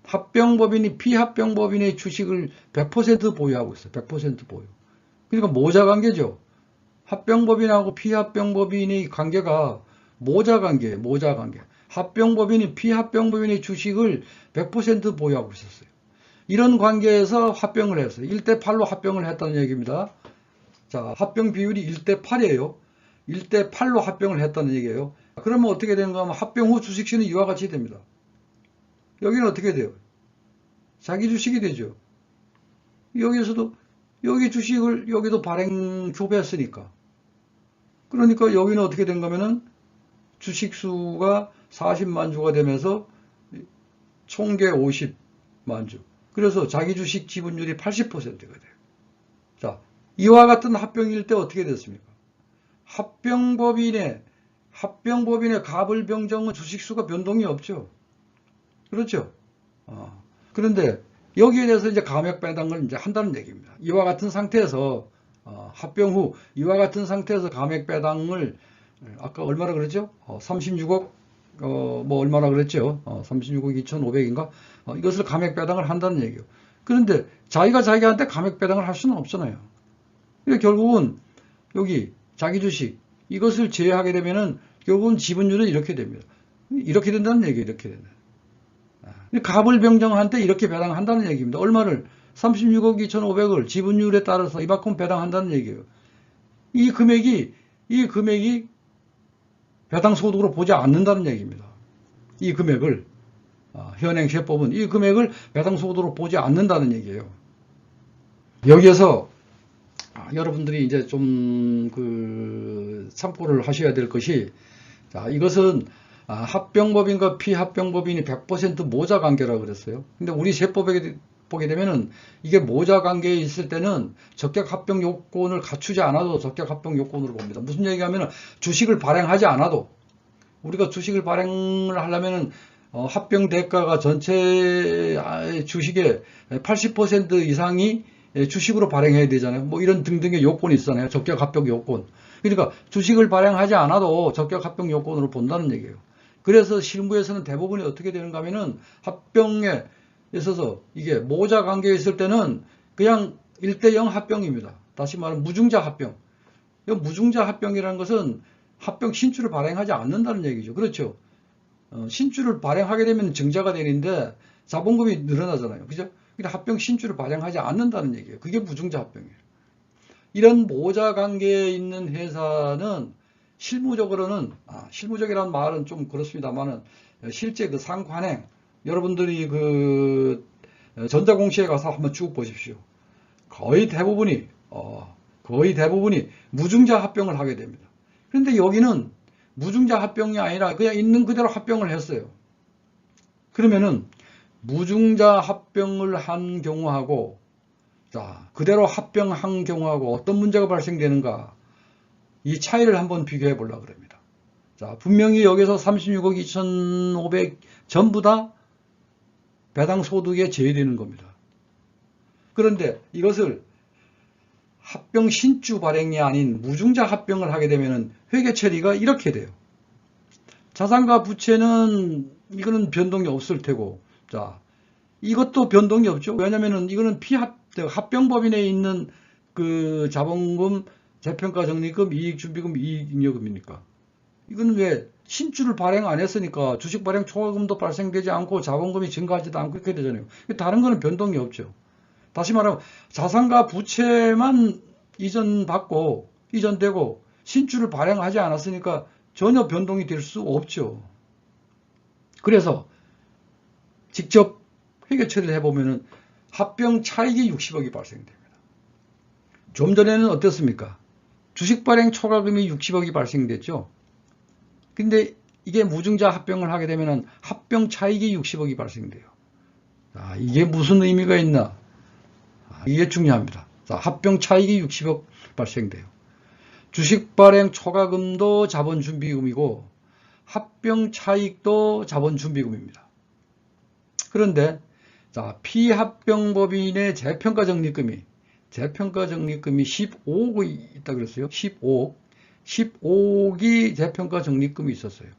A: 합병법인이 피합병법인의 주식을 100% 보유하고 있어요. 100% 보유. 그러니까 모자 관계죠. 합병법인하고 피합병법인의 관계가 모자 관계예요. 모자 관계. 합병법인이 피합병법인의 주식을 100% 보유하고 있었어요. 이런 관계에서 합병을 했어요. 1대8로 합병을 했다는 얘기입니다. 자, 합병 비율이 1대8이에요. 1대8로 합병을 했다는 얘기예요. 그러면 어떻게 되는가 하면 합병 후 주식수는 이와 같이 됩니다. 여기는 어떻게 돼요? 자기 주식이 되죠. 여기서도 여기 주식을 여기도 발행 교배했으니까. 그러니까 여기는 어떻게 된가 하면은 주식수가 40만 주가 되면서 총계 50만 주. 그래서 자기 주식 지분율이 80%가 돼요. 자, 이와 같은 합병일 때 어떻게 됐습니까? 합병법인의 가불병정은 주식수가 변동이 없죠. 그렇죠? 그런데 여기에 대해서 이제 감액 배당을 이제 한다는 얘기입니다. 이와 같은 상태에서 합병 후 이와 같은 상태에서 감액 배당을 아까 얼마나 그랬죠? 36억 뭐 얼마나 그랬죠? 36억 2,500인가? 이것을 감액 배당을 한다는 얘기예요. 그런데 자기한테 감액 배당을 할 수는 없잖아요. 그러니까 결국은 여기 자기 주식 이것을 제외하게 되면은 결국은 지분율은 이렇게 됩니다. 이렇게 된다는 얘기예요. 이렇게 된다. 갑을병정한테 이렇게 배당한다는 얘기입니다. 얼마를? 36억 2,500을 지분율에 따라서 이만큼 배당한다는 얘기예요. 이 금액이 배당소득으로 보지 않는다는 얘기입니다. 이 금액을 현행 세법은 이 금액을 배당소득으로 보지 않는다는 얘기예요. 여기에서 여러분들이 이제 좀 참고를 하셔야 될 것이, 자, 이것은 합병법인과 피합병법인이 100% 모자 관계라고 그랬어요. 근데 우리 세법에 보게 되면은 이게 모자 관계에 있을 때는 적격 합병 요건을 갖추지 않아도 적격 합병 요건으로 봅니다. 무슨 얘기하면은 주식을 발행하지 않아도, 우리가 주식을 발행을 하려면은 합병 대가가 전체 주식의 80% 이상이 주식으로 발행해야 되잖아요. 뭐 이런 등등의 요건이 있잖아요. 적격 합병 요건. 그러니까 주식을 발행하지 않아도 적격 합병 요건으로 본다는 얘기예요. 그래서 실무에서는 대부분이 어떻게 되는가 하면은 합병에 있어서 이게 모자 관계에 있을 때는 그냥 1대0 합병입니다. 다시 말하면 무증자 합병. 무증자 합병이라는 것은 합병 신주를 발행하지 않는다는 얘기죠. 그렇죠. 신주를 발행하게 되면 증자가 되는데 자본금이 늘어나잖아요. 그죠? 근데 합병 신주를 발행하지 않는다는 얘기예요. 그게 무증자 합병이에요. 이런 모자 관계에 있는 회사는 실무적으로는, 실무적이라는 말은 좀 그렇습니다만은, 실제 상관행, 여러분들이 전자공시에 가서 한번 쭉 보십시오. 거의 대부분이 무증자 합병을 하게 됩니다. 그런데 여기는 무증자 합병이 아니라 그냥 있는 그대로 합병을 했어요. 그러면은 무증자 합병을 한 경우하고, 자, 그대로 합병한 경우하고 어떤 문제가 발생되는가, 이 차이를 한번 비교해 보려고 합니다. 자, 분명히 여기서 36억 2,500 전부 다 배당 소득에 제외되는 겁니다. 그런데 이것을 합병 신주 발행이 아닌 무증자 합병을 하게 되면 회계 처리가 이렇게 돼요. 자산과 부채는 이거는 변동이 없을 테고, 자, 이것도 변동이 없죠. 왜냐면은 이거는 합병법인에 있는 자본금, 재평가 적립금, 이익준비금, 이익잉여금이니까. 이건 왜 신주를 발행 안 했으니까 주식 발행 초과금도 발생되지 않고 자본금이 증가하지도 않고 이렇게 되잖아요. 다른 거는 변동이 없죠. 다시 말하면 자산과 부채만 이전되고 신주를 발행하지 않았으니까 전혀 변동이 될 수 없죠. 그래서 직접 회계 처리를 해보면은 합병 차익이 60억이 발생됩니다. 좀 전에는 어땠습니까? 주식 발행 초과금이 60억이 발생됐죠. 근데 이게 무증자 합병을 하게 되면 합병 차익이 60억이 발생돼요. 자, 이게 무슨 의미가 있나? 이게 중요합니다. 자, 합병 차익이 60억 발생돼요. 주식 발행 초과금도 자본준비금이고 합병 차익도 자본준비금입니다. 그런데 자, 피합병법인의 재평가 적립금이 15억이 있다 그랬어요. 15억이 재평가 적립금이 있었어요.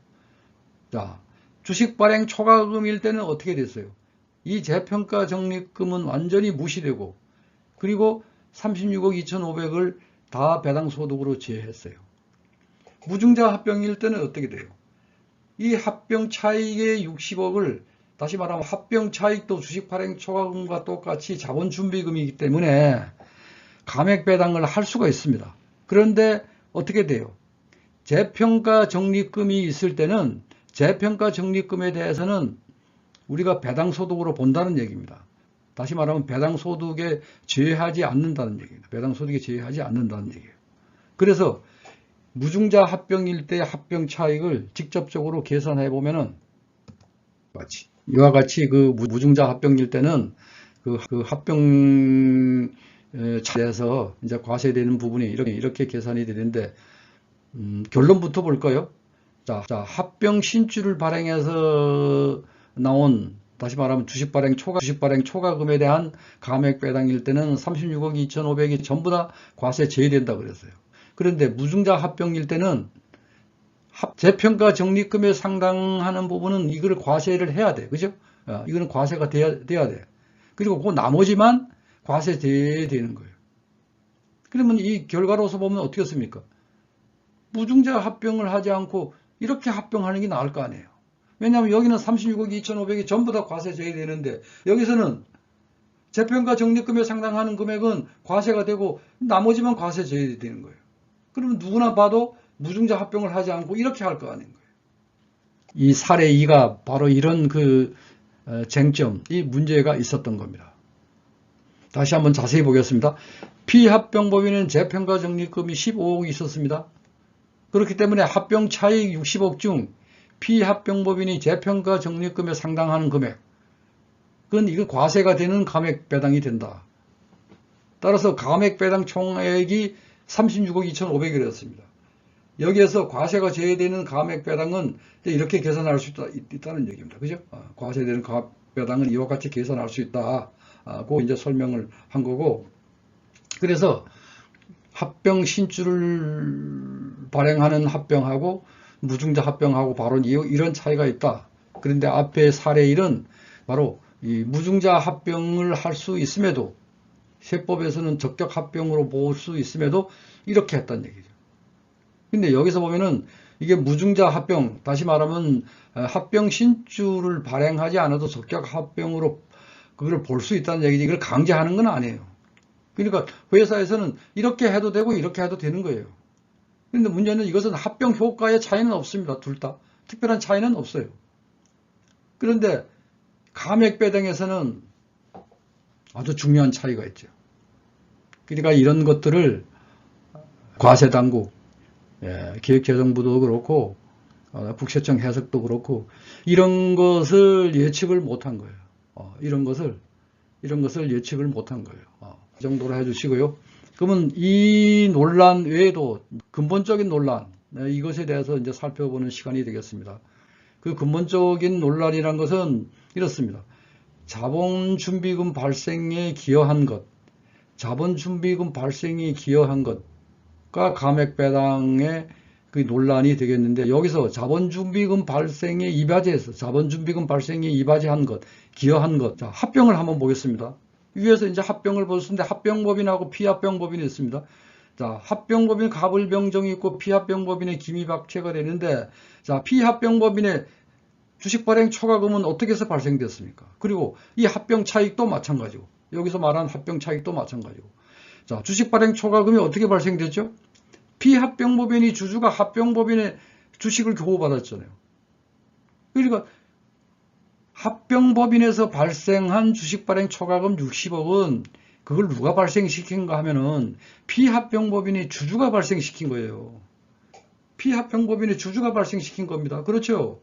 A: 자, 주식 발행 초과금일 때는 어떻게 됐어요? 이 재평가 적립금은 완전히 무시되고, 그리고 36억 2,500을 다 배당소득으로 제외했어요. 무증자 합병일 때는 어떻게 돼요? 이 합병 차익의 60억을, 다시 말하면 합병 차익도 주식 발행 초과금과 똑같이 자본준비금이기 때문에 감액 배당을 할 수가 있습니다. 그런데 어떻게 돼요? 재평가 적립금이 있을 때는 재평가 적립금에 대해서는 우리가 배당소득으로 본다는 얘기입니다. 다시 말하면 배당소득에 제외하지 않는다는 얘기입니다. 배당소득에 제외하지 않는다는 얘기예요. 그래서 무증자 합병일 때 합병 차익을 직접적으로 계산해 보면은 이와 같이 무증자 합병일 때는 합병 차에서 이제 과세되는 부분이 이렇게 계산이 되는데, 결론부터 볼까요? 자, 합병 신주를 발행해서 나온, 다시 말하면 주식 발행 초과금에 대한 감액 배당일 때는 36억 2,500이 전부 다 과세 제외된다 그랬어요. 그런데 무증자 합병일 때는 재평가 적립금에 상당하는 부분은 이걸 과세를 해야 돼. 그죠? 이거는 과세가 돼야 돼. 그리고 그 나머지만 과세 되는 거예요. 그러면 이 결과로서 보면 어떻겠습니까? 무증자 합병을 하지 않고 이렇게 합병하는 게 나을 거 아니에요. 왜냐하면 여기는 36억 2,500이 전부 다 과세 제외되는데 여기서는 재평가 적립금에 상당하는 금액은 과세가 되고 나머지만 과세 제외되는 거예요. 그러면 누구나 봐도 무증자 합병을 하지 않고 이렇게 할 거 아닌 거예요. 이 사례 2가 바로 이런 쟁점, 이 문제가 있었던 겁니다. 다시 한번 자세히 보겠습니다. 피합병법인은 재평가 적립금이 15억이 있었습니다. 그렇기 때문에 합병 차익 60억 중 피합병법인이 재평가 적립금에 상당하는 금액, 그건 이거 과세가 되는 감액 배당이 된다. 따라서 감액 배당 총액이 36억 2,500이었습니다. 여기에서 과세가 제외되는 감액 배당은 이렇게 계산할 수 있다는 얘기입니다. 그죠? 과세되는 감액 배당은 이와 같이 계산할 수 있다고 이제 설명을 한 거고, 그래서 합병 신주를 발행하는 합병하고 무증자 합병하고 바로 이런 차이가 있다. 그런데 앞에 사례 1은 바로 이 무증자 합병을 할 수 있음에도, 세법에서는 적격 합병으로 볼 수 있음에도 이렇게 했다는 얘기죠. 근데 여기서 보면은 이게 무증자 합병, 다시 말하면 합병 신주를 발행하지 않아도 적격 합병으로 그걸 볼 수 있다는 얘기지, 이걸 강제하는 건 아니에요. 그러니까 회사에서는 이렇게 해도 되고 이렇게 해도 되는 거예요. 그런데 문제는 이것은 합병 효과의 차이는 없습니다. 둘 다. 특별한 차이는 없어요. 그런데 감액 배당에서는 아주 중요한 차이가 있죠. 그러니까 이런 것들을 과세당국, 기획재정부도 그렇고 국세청 해석도 그렇고 이런 것을 예측을 못한 거예요. 이런 것을 예측을 못한 거예요. 그 정도로 해주시고요. 그러면 이 논란 외에도 근본적인 논란, 이것에 대해서 이제 살펴보는 시간이 되겠습니다. 그 근본적인 논란이란 것은 이렇습니다. 자본준비금 발생에 기여한 것, 자본준비금 발생에 기여한 것과 감액배당의 그 논란이 되겠는데, 여기서 자본준비금 발생에 이바지해서 자본준비금 발생에 이바지한 것, 기여한 것, 자, 합병을 한번 보겠습니다. 위에서 이제 합병을 보셨는데 합병법인하고 피합병법인이 있습니다. 자, 합병법인 갑을병정이 있고 피합병법인의 기미박체가 되는데, 자, 피합병법인의 주식발행 초과금은 어떻게 해서 발생됐습니까? 그리고 이 합병 차익도 마찬가지고, 여기서 말하는 합병 차익도 마찬가지고. 자, 주식발행 초과금이 어떻게 발생됐죠? 피합병법인이 주주가 합병법인의 주식을 교부받았잖아요. 그러니까 합병법인에서 발생한 주식발행 초과금 60억은 그걸 누가 발생시킨가 하면은 피합병법인이 주주가 발생시킨 거예요. 피합병법인의 주주가 발생시킨 겁니다. 그렇죠?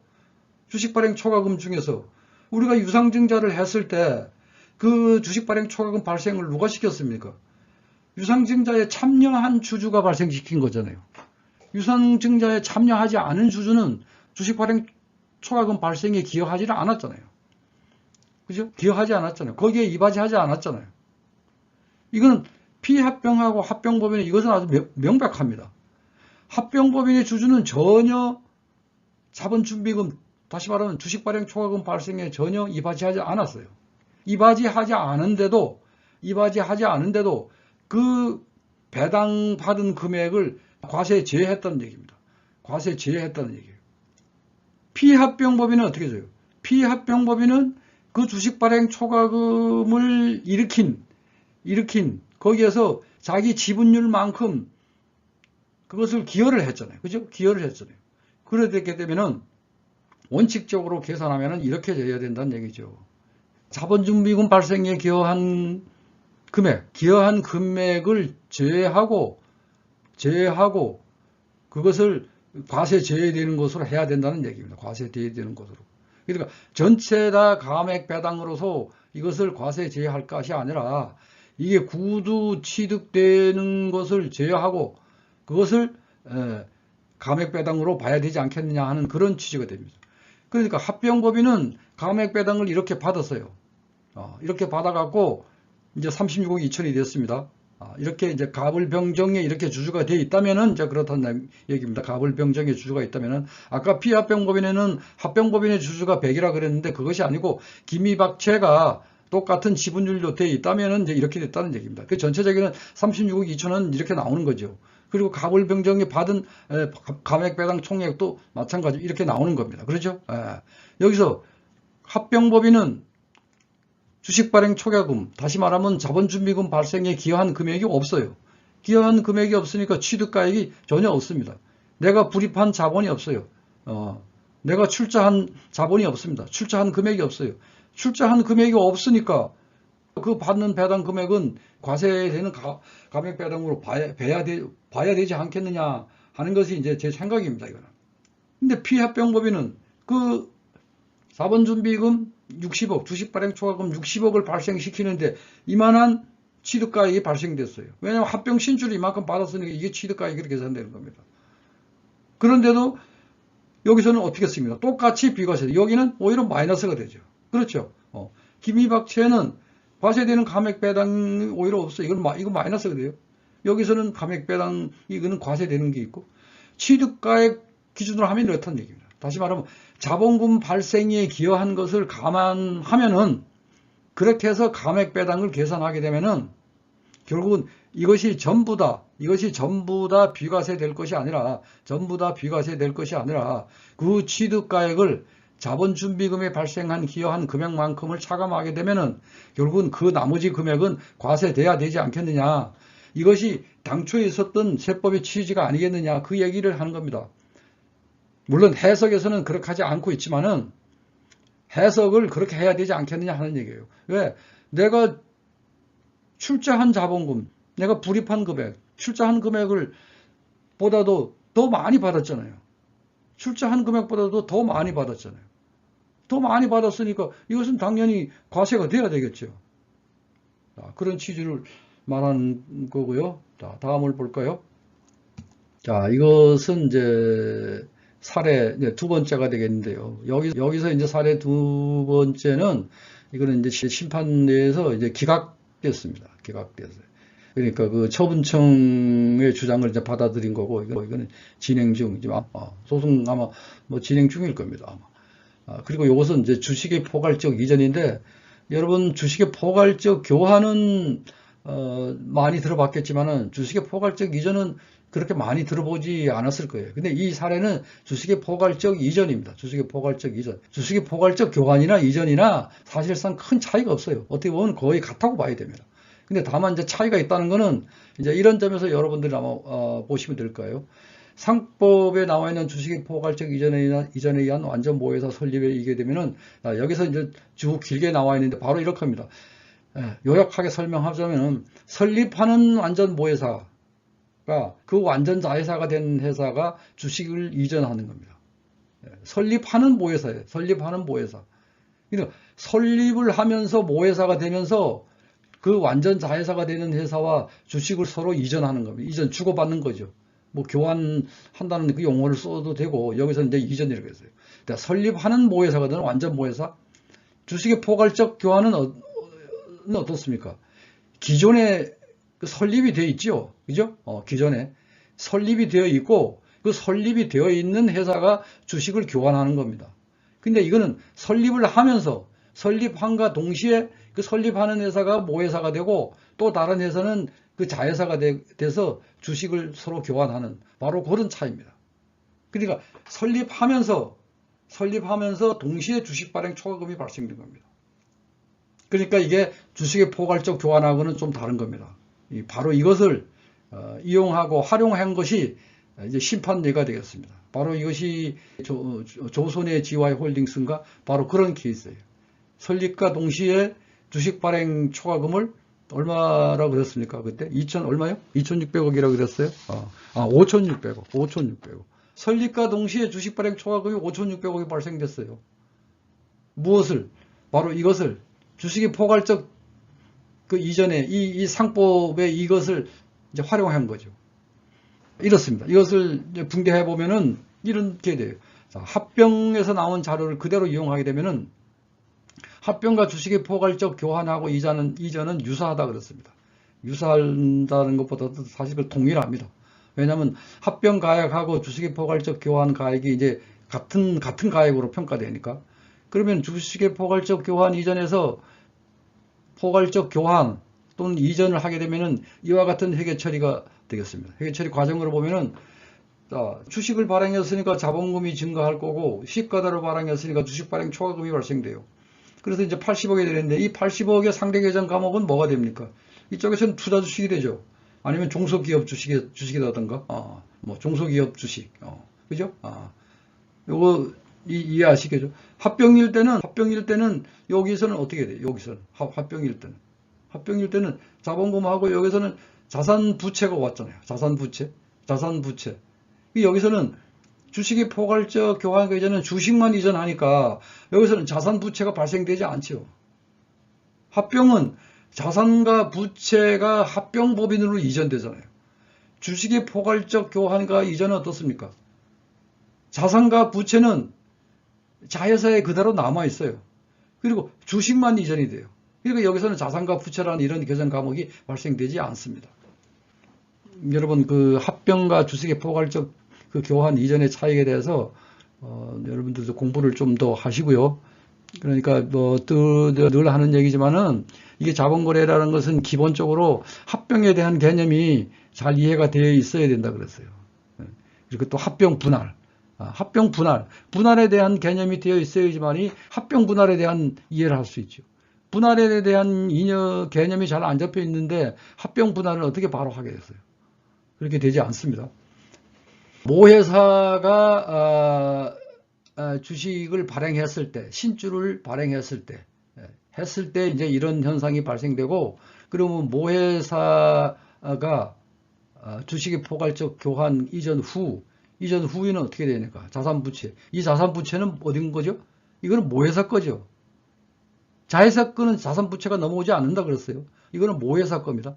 A: 주식발행 초과금 중에서 우리가 유상증자를 했을 때 그 주식발행 초과금 발생을 누가 시켰습니까? 유상증자에 참여한 주주가 발생시킨 거잖아요. 유상증자에 참여하지 않은 주주는 주식발행 초과금 발생에 기여하지는 않았잖아요. 그죠? 기여하지 않았잖아요. 거기에 이바지하지 않았잖아요. 이거는 피합병하고 합병법인의 이것은 아주 명백합니다. 합병법인의 주주는 전혀 자본준비금, 다시 말하면 주식발행 초과금 발생에 전혀 이바지하지 않았어요. 이바지하지 않은데도 그 배당받은 금액을 과세 제외했다는 얘기입니다. 과세 제외했다는 얘기예요. 피합병법인은 어떻게 돼요? 피합병법인은 그 주식발행 초과금을 일으킨 거기에서 자기 지분율만큼 그것을 기여를 했잖아요. 그죠? 기여를 했잖아요. 그렇게 되면은 원칙적으로 계산하면은 이렇게 돼야 된다는 얘기죠. 자본준비금 발생에 기여한 금액을 제외하고 그것을 과세 제외되는 것으로 해야 된다는 얘기입니다. 과세 제외되는 것으로. 그러니까 전체 다 감액 배당으로서 이것을 과세 제외할 것이 아니라 이게 구두 취득되는 것을 제외하고 그것을 감액 배당으로 봐야 되지 않겠느냐 하는 그런 취지가 됩니다. 그러니까 합병법인은 감액 배당을 이렇게 받았어요. 이렇게 받아갖고 이제 36억 2천이 됐습니다. 이렇게 이제 갑을병정에 이렇게 주주가 되어 있다면은 이제 그렇다는 얘기입니다. 갑을병정에 주주가 있다면은 아까 피합병법인에는 합병법인의 주주가 100이라 그랬는데 그것이 아니고 김이박채가 똑같은 지분율로 되어 있다면은 이제 이렇게 됐다는 얘기입니다. 그 전체적인 36억 2천은 이렇게 나오는 거죠. 그리고 갑을병정에 받은 감액배당 총액도 마찬가지로 이렇게 나오는 겁니다. 그렇죠? 여기서 합병법인은 주식발행 초과금, 다시 말하면 자본준비금 발생에 기여한 금액이 없어요. 기여한 금액이 없으니까 취득가액이 전혀 없습니다. 내가 불입한 자본이 없어요. 내가 출자한 자본이 없습니다. 출자한 금액이 없어요. 출자한 금액이 없으니까 그 받는 배당 금액은 과세되는 감액배당으로 봐야 되지 않겠느냐 하는 것이 이제 제 생각입니다. 이거는. 근데 피합병법인은 그 자본준비금 60억, 주식발행 초과금 60억을 발생시키는데 이만한 취득가액이 발생됐어요. 왜냐하면 합병 신주를 이만큼 받았으니까 이게 취득가액이 그렇게 계산되는 겁니다. 그런데도 여기서는 어떻게 씁니까? 똑같이 비과세. 여기는 오히려 마이너스가 되죠. 그렇죠. 김이박채는 과세되는 감액배당이 오히려 없어요. 이거 마이너스가 돼요. 여기서는 감액배당, 이거는 과세되는 게 있고, 취득가액 기준으로 하면 이렇다는 얘기입니다. 다시 말하면 자본금 발생에 기여한 것을 감안하면은 그렇게 해서 감액배당을 계산하게 되면은 결국은 이것이 전부 다 비과세 될 것이 아니라 그 취득가액을 자본준비금에 발생한 기여한 금액만큼을 차감하게 되면은 결국은 그 나머지 금액은 과세돼야 되지 않겠느냐. 이것이 당초에 있었던 세법의 취지가 아니겠느냐. 그 얘기를 하는 겁니다. 물론 해석에서는 그렇게 하지 않고 있지만은 해석을 그렇게 해야 되지 않겠느냐 하는 얘기예요. 왜? 내가 출자한 자본금, 내가 불입한 금액, 출자한 금액을 보다도 더 많이 받았잖아요. 출자한 금액보다도 더 많이 받았잖아요. 더 많이 받았으니까 이것은 당연히 과세가 돼야 되겠죠. 그런 취지를 말하는 거고요. 자, 다음을 볼까요? 자, 이것은 이제 사례 두 번째가 되겠는데요. 여기서 이제 사례 두 번째는 이거는 이제 심판대에서 이제 기각됐습니다. 기각됐어요. 그러니까 그 처분청의 주장을 이제 받아들인 거고 이거는 진행 중, 소송 아마 뭐 진행 중일 겁니다. 아마. 그리고 이것은 이제 주식의 포괄적 이전인데 여러분 주식의 포괄적 교환은 많이 들어봤겠지만은 주식의 포괄적 이전은 그렇게 많이 들어보지 않았을 거예요. 근데 이 사례는 주식의 포괄적 이전입니다. 주식의 포괄적 이전. 주식의 포괄적 교환이나 이전이나 사실상 큰 차이가 없어요. 어떻게 보면 거의 같다고 봐야 됩니다. 근데 다만 이제 차이가 있다는 거는 이제 이런 점에서 여러분들이 아마 보시면 될 거예요. 상법에 나와 있는 주식의 포괄적 이전에 의한 완전 모회사 설립에 이게 되면은 여기서 이제 쭉 길게 나와 있는데 바로 이렇게 합니다. 요약하게 설명하자면은 설립하는 완전 모회사 그 완전 자회사가 된 회사가 주식을 이전하는 겁니다. 설립하는 모회사예요. 설립하는 모회사. 그러니까 설립을 하면서 모회사가 되면서 그 완전 자회사가 되는 회사와 주식을 서로 이전하는 겁니다. 이전 주고받는 거죠. 뭐 교환한다는 그 용어를 써도 되고 여기서 이제 이전이라고 했어요. 그러니까 설립하는 모회사가 되는 완전 모회사. 주식의 포괄적 교환은 어떻습니까? 기존에 설립이 되어 있죠. 그죠? 기존에 설립이 되어 있고 그 설립이 되어 있는 회사가 주식을 교환하는 겁니다. 근데 이거는 설립을 하면서 설립함과 동시에 그 설립하는 회사가 모회사가 되고 또 다른 회사는 그 자회사가 돼서 주식을 서로 교환하는 바로 그런 차이입니다. 그러니까 설립하면서 동시에 주식 발행 초과금이 발생된 겁니다. 그러니까 이게 주식의 포괄적 교환하고는 좀 다른 겁니다. 바로 이것을 이용하고 활용한 것이 이제 심판례가 되겠습니다. 바로 이것이 조선의 GY 홀딩스인가 바로 그런 케이스예요. 설립과 동시에 주식 발행 초과금을 얼마라고 그랬습니까? 그때 2천 얼마요? 2,600억이라고 그랬어요? 5,600억. 설립과 동시에 주식 발행 초과금이 5,600억이 발생됐어요. 무엇을? 바로 이것을 주식의 포괄적 그 이전에 이 상법에 이것을 이제 활용한 거죠. 이렇습니다. 이것을 이제 분개해 보면은 이렇게 돼요. 자, 합병에서 나온 자료를 그대로 이용하게 되면은 합병과 주식의 포괄적 교환하고 이전은 유사하다 그랬습니다. 유사한다는 것보다도 사실 그 동일합니다. 왜냐하면 합병 가액하고 주식의 포괄적 교환 가액이 이제 같은 가액으로 평가되니까. 그러면 주식의 포괄적 교환 이전에서 포괄적 교환 또는 이전을 하게 되면은 이와 같은 회계 처리가 되겠습니다. 회계 처리 과정으로 보면은 주식을 발행했으니까 자본금이 증가할 거고 시가대로 발행했으니까 주식 발행 초과금이 발생돼요. 그래서 이제 80억이 되는데 이 80억의 상대 계정 과목은 뭐가 됩니까? 이쪽에서는 투자 주식이 되죠. 아니면 종소기업 주식이라든가, 뭐 종소기업 주식, 그죠? 요거 이해하시겠죠? 합병일 때는 여기서는 어떻게 돼요? 여기서는 합병일 때는 자본금하고 여기서는 자산 부채가 왔잖아요. 자산 부채. 여기서는 주식의 포괄적 교환 이전은 주식만 이전하니까 여기서는 자산 부채가 발생되지 않죠. 합병은 자산과 부채가 합병법인으로 이전되잖아요. 주식의 포괄적 교환과 이전은 어떻습니까? 자산과 부채는 자회사에 그대로 남아 있어요. 그리고 주식만 이전이 돼요. 그러니까 여기서는 자산과 부채라는 이런 계산 과목이 발생되지 않습니다. 여러분 그 합병과 주식의 포괄적 그 교환 이전의 차이에 대해서 여러분들도 공부를 좀 더 하시고요. 그러니까 뭐 늘 하는 얘기지만은 이게 자본거래라는 것은 기본적으로 합병에 대한 개념이 잘 이해가 되어 있어야 된다 그랬어요. 그리고 또 합병 분할, 분할에 대한 개념이 되어 있어야지만이 합병 분할에 대한 이해를 할 수 있죠. 분할에 대한 개념이 잘 안 잡혀 있는데 합병 분할을 어떻게 바로 하게 됐어요? 그렇게 되지 않습니다. 모회사가 주식을 발행했을 때, 신주를 발행했을 때, 이제 이런 현상이 발생되고, 그러면 모회사가 주식의 포괄적 교환 이전 후에는 어떻게 되니까? 자산부채. 이 자산부채는 어딘 거죠? 이거는 모회사 거죠. 자회사 거는 자산부채가 넘어오지 않는다 그랬어요. 이거는 모회사 겁니다.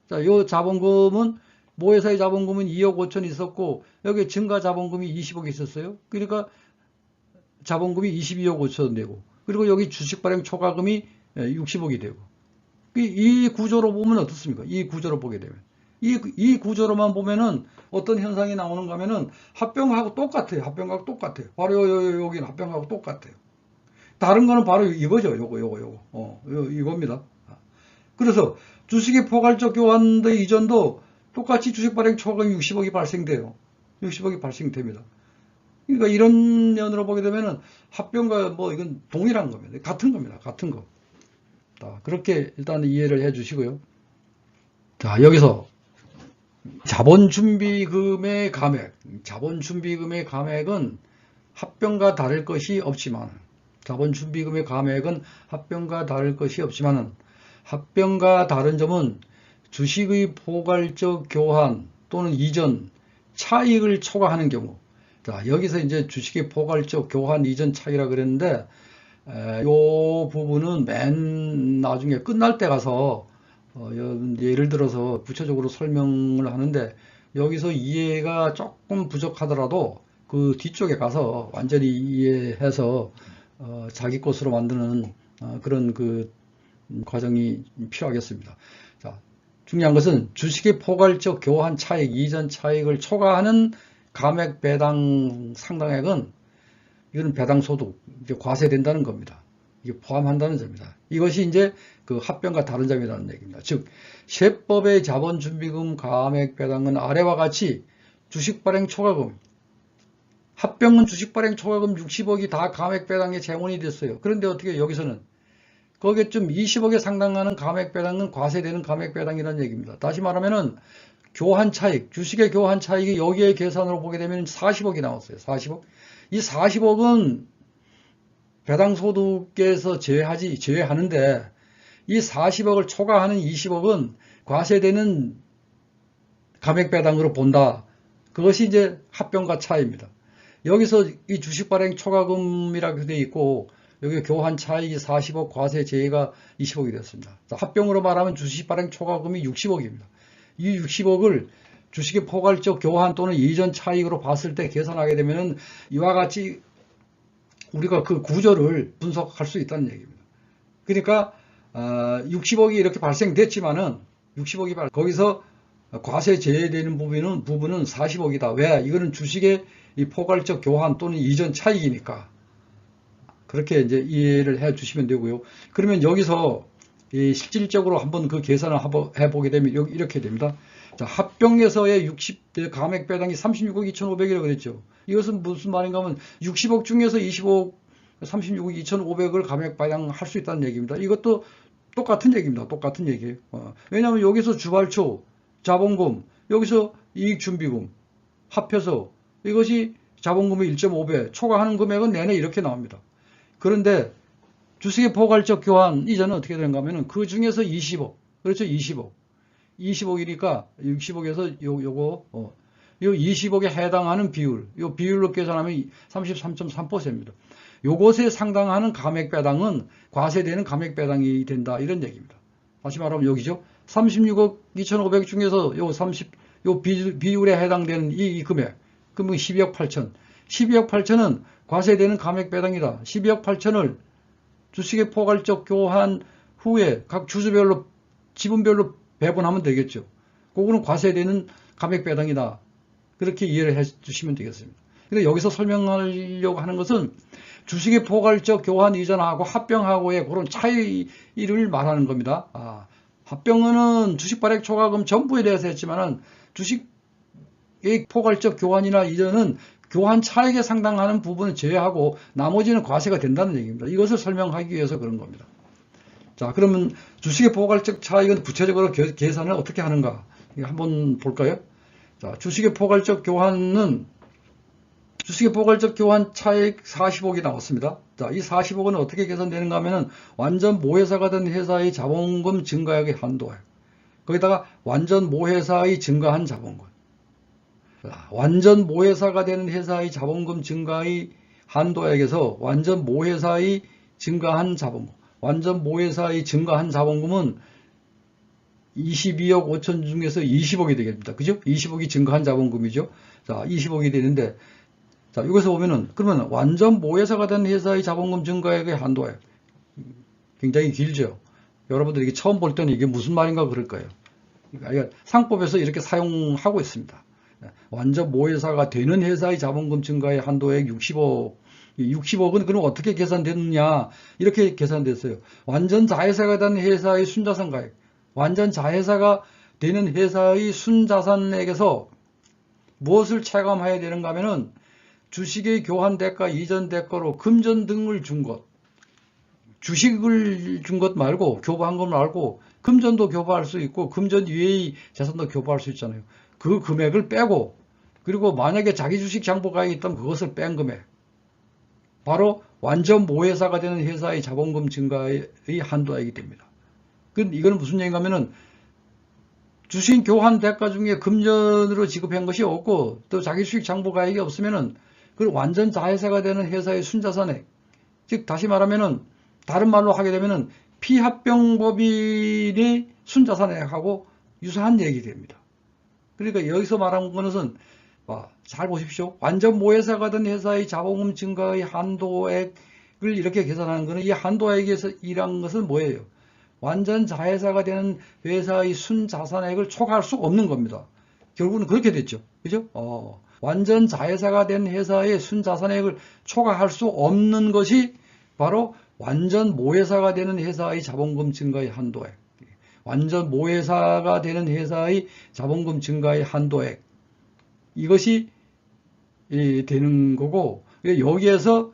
A: 자, 요 자본금은 모회사의 자본금은 2억 5천 있었고 여기 증가 자본금이 20억 있었어요. 그러니까 자본금이 22억 5천 되고 그리고 여기 주식 발행 초과금이 60억이 되고 이 구조로 보면 어떻습니까? 이 구조로 보게 되면 이 구조로만 보면은 어떤 현상이 나오는가 하면은 합병하고 똑같아요. 바로 여기는 합병하고 똑같아요. 다른 거는 바로 이거죠. 이겁니다. 그래서 주식의 포괄적 교환의 이전도 똑같이 주식 발행 초과금 60억이 발생돼요. 60억이 발생됩니다. 그러니까 이런 면으로 보게 되면은 합병과 뭐 이건 동일한 겁니다. 같은 겁니다. 같은 거. 자, 그렇게 일단 이해를 해 주시고요. 자, 여기서 자본준비금의 감액은 합병과 다를 것이 없지만 자본준비금의 감액은 합병과 다를 것이 없지만은 합병과 다른 점은 주식의 포괄적 교환 또는 이전 차익을 초과하는 경우. 자, 여기서 이제 주식의 포괄적 교환 이전 차익이라 그랬는데, 요 부분은 맨 나중에 끝날 때 가서, 예를 들어서 구체적으로 설명을 하는데, 여기서 이해가 조금 부족하더라도 그 뒤쪽에 가서 완전히 이해해서, 자기 것으로 만드는, 그런 그 과정이 필요하겠습니다. 자, 중요한 것은 주식의 포괄적 교환 차익, 이전 차익을 초과하는 감액 배당 상당액은 이거는 배당 소득, 이제 과세된다는 겁니다. 이게 포함한다는 점입니다. 이것이 이제 그 합병과 다른 점이라는 얘기입니다. 즉, 세법의 자본준비금 감액 배당은 아래와 같이 주식 발행 초과금, 합병은 주식 발행 초과금 60억이 다 감액 배당의 재원이 됐어요. 그런데 어떻게 여기서는 거기에 좀 20억에 상당하는 감액 배당은 과세되는 감액 배당이라는 얘기입니다. 다시 말하면은 교환 차익, 주식의 교환 차익이 여기에 계산으로 보게 되면 40억이 나왔어요. 40억. 이 40억은 배당 소득에서 제외하는데 이 40억을 초과하는 20억은 과세되는 감액 배당으로 본다. 그것이 이제 합병과 차이입니다. 여기서 이 주식 발행 초과금이라고 되어 있고 여기 교환 차익이 40억, 과세 제외가 20억이 되었습니다. 합병으로 말하면 주식 발행 초과금이 60억입니다. 이 60억을 주식의 포괄적 교환 또는 이전 차익으로 봤을 때 계산하게 되면 이와 같이 우리가 그 구조를 분석할 수 있다는 얘기입니다. 그러니까 60억이 이렇게 발생됐지만은 60억이 발. 거기서 과세 제외되는 부분은 40억이다. 왜? 이거는 주식의 이 포괄적 교환 또는 이전 차익이니까. 그렇게 이제 이해를 해 주시면 되고요. 그러면 여기서 이 실질적으로 한번 그 계산을 해보게 되면 이렇게 됩니다. 자, 합병에서의 60대 감액 배당이 36억 2,500이라고 그랬죠. 이것은 무슨 말인가 하면 60억 중에서 20억 36억 2,500을 감액 배당할 수 있다는 얘기입니다. 이것도 똑같은 얘기입니다. 똑같은 얘기예요. 왜냐하면 여기서 주발초, 자본금, 여기서 이익준비금 합해서 이것이 자본금의 1.5배, 초과하는 금액은 내내 이렇게 나옵니다. 그런데 주식의 포괄적 교환 이전은 어떻게 되는가 하면은 그 중에서 20억, 그렇죠? 20억. 20억이니까 60억에서 요 20억에 해당하는 비율, 요 비율로 계산하면 33.3%입니다. 요것에 상당하는 감액 배당은 과세되는 감액 배당이 된다. 이런 얘기입니다. 다시 말하면 여기죠. 36억 2,500 중에서 요 비율에 해당되는 이 금액, 그러면 12억 8천. 12억 8천은 과세되는 감액 배당이다. 12억 8천을 주식의 포괄적 교환 후에 각 주주별로, 지분별로 배분하면 되겠죠. 그거는 과세되는 감액 배당이다. 그렇게 이해를 해 주시면 되겠습니다. 근데 여기서 설명하려고 하는 것은 주식의 포괄적 교환 이전하고 합병하고의 그런 차이를 말하는 겁니다. 합병은 주식 발행 초과금 전부에 대해서 했지만은 주식의 포괄적 교환이나 이전은 교환 차익에 상당하는 부분을 제외하고 나머지는 과세가 된다는 얘기입니다. 이것을 설명하기 위해서 그런 겁니다. 자, 그러면 주식의 포괄적 차익은 구체적으로 계산을 어떻게 하는가? 한번 볼까요? 자, 주식의 포괄적 교환 차익 40억이 나왔습니다. 자, 이 40억은 어떻게 계산되는가 하면은 완전 모회사가 된 회사의 자본금 증가액의 한도에 거기다가 완전 모회사의 증가한 자본금. 완전 모회사가 되는 회사의 자본금 증가의 한도액에서 완전 모회사의 증가한 자본금. 완전 모회사의 증가한 자본금은 22억 5천 중에서 20억이 되겠습니다. 그죠? 20억이 증가한 자본금이죠. 자, 20억이 되는데, 자, 여기서 보면은, 그러면 완전 모회사가 된 회사의 자본금 증가액의 한도액. 굉장히 길죠? 여러분들이 이게 처음 볼 때는 이게 무슨 말인가 그럴 거예요. 그러니까 상법에서 이렇게 사용하고 있습니다. 완전 모회사가 되는 회사의 자본금 증가의 한도액 60억. 60억은 그럼 어떻게 계산됐느냐? 이렇게 계산됐어요. 완전 자회사가 된 회사의 순자산 가액. 완전 자회사가 되는 회사의 순자산액에서 무엇을 체감해야 되는가 하면은 주식의 교환 대가, 이전 대가로 금전 등을 준 것. 주식을 준 것 말고, 교부한 것 말고, 금전도 교부할 수 있고, 금전 이외의 재산도 교부할 수 있잖아요. 그 금액을 빼고, 그리고 만약에 자기 주식 장부가액이 있다면 그것을 뺀 금액. 바로 완전 모회사가 되는 회사의 자본금 증가의 한도액이 됩니다. 이거는 무슨 얘기인가 하면은 주식 교환 대가 중에 금전으로 지급한 것이 없고 또 자기 수익 장부가액이 없으면은 그 완전 자회사가 되는 회사의 순자산액. 즉 다시 말하면은 다른 말로 하게 되면은 피합병법인의 순자산액하고 유사한 얘기 됩니다. 그러니까 여기서 말하는 것은 잘 보십시오. 완전 모회사가 된 회사의 자본금 증가의 한도액을 이렇게 계산하는 것은 이 한도액에서 일한 것은 뭐예요? 완전 자회사가 되는 회사의 순자산액을 초과할 수 없는 겁니다. 결국은 그렇게 됐죠. 그죠? 완전 자회사가 된 회사의 순자산액을 초과할 수 없는 것이 바로 완전 모회사가 되는 회사의 자본금 증가의 한도액. 완전 모회사가 되는 회사의 자본금 증가의 한도액. 이것이 되는 거고, 여기에서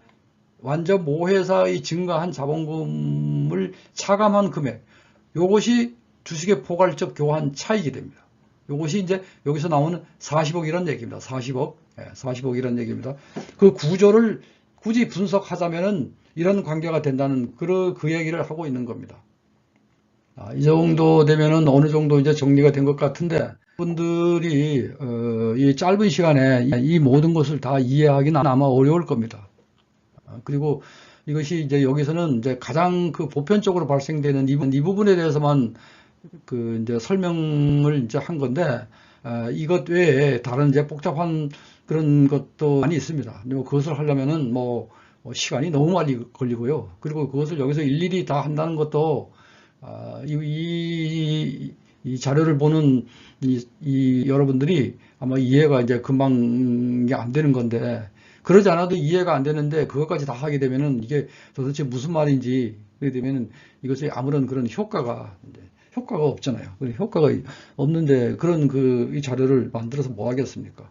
A: 완전 모회사의 증가한 자본금을 차감한 금액, 이것이 주식의 포괄적 교환 차익이 됩니다. 이것이 이제 여기서 나오는 40억이라는 얘기입니다. 40억. 40억이라는 얘기입니다. 그 구조를 굳이 분석하자면은 이런 관계가 된다는 그 얘기를 하고 있는 겁니다. 이 정도 되면은 어느 정도 이제 정리가 된 것 같은데, 분들이 이 짧은 시간에 이 모든 것을 다 이해하기는 아마 어려울 겁니다. 그리고 이것이 이제 여기서는 이제 가장 그 보편적으로 발생되는 이 부분에 대해서만 그 이제 설명을 이제 한 건데, 이것 외에 다른 이제 복잡한 그런 것도 많이 있습니다. 그것을 하려면은 시간이 너무 많이 걸리고요. 그리고 그것을 여기서 일일이 다 한다는 것도 이 이 자료를 보는 여러분들이 아마 이해가 이제 금방 안 되는 건데, 그러지 않아도 이해가 안 되는데 그것까지 다 하게 되면은 이게 도대체 무슨 말인지, 그렇게 되면은 이것이 아무런 그런 효과가 없잖아요. 효과가 없는데 그런 이 자료를 만들어서 뭐 하겠습니까?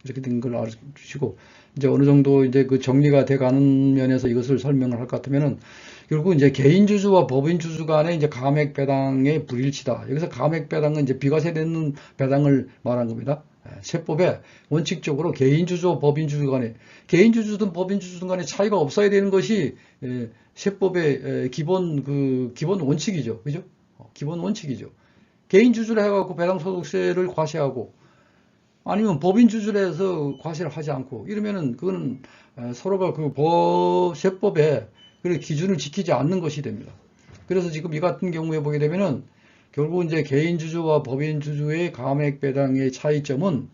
A: 이렇게 된 걸 알아주시고, 이제 어느 정도 이제 그 정리가 돼 가는 면에서 이것을 설명을 할 것 같으면은, 결국 이제 개인주주와 법인주주 간의 이제 감액배당의 불일치다. 여기서 감액배당은 이제 비과세되는 배당을 말한 겁니다. 세법에 원칙적으로 개인주주와 법인주주 간에, 개인주주든 법인주주든 간에 차이가 없어야 되는 것이 세법의 기본 원칙이죠. 그죠? 기본 원칙이죠. 개인주주를 해갖고 배당소득세를 과세하고, 아니면 법인주주를 해서 과세를 하지 않고, 이러면은 그거는 서로가 세법에 그 기준을 지키지 않는 것이 됩니다. 그래서 지금 이 같은 경우에 보게 되면은 결국 이제 개인주주와 법인주주의 감액배당의 차이점은,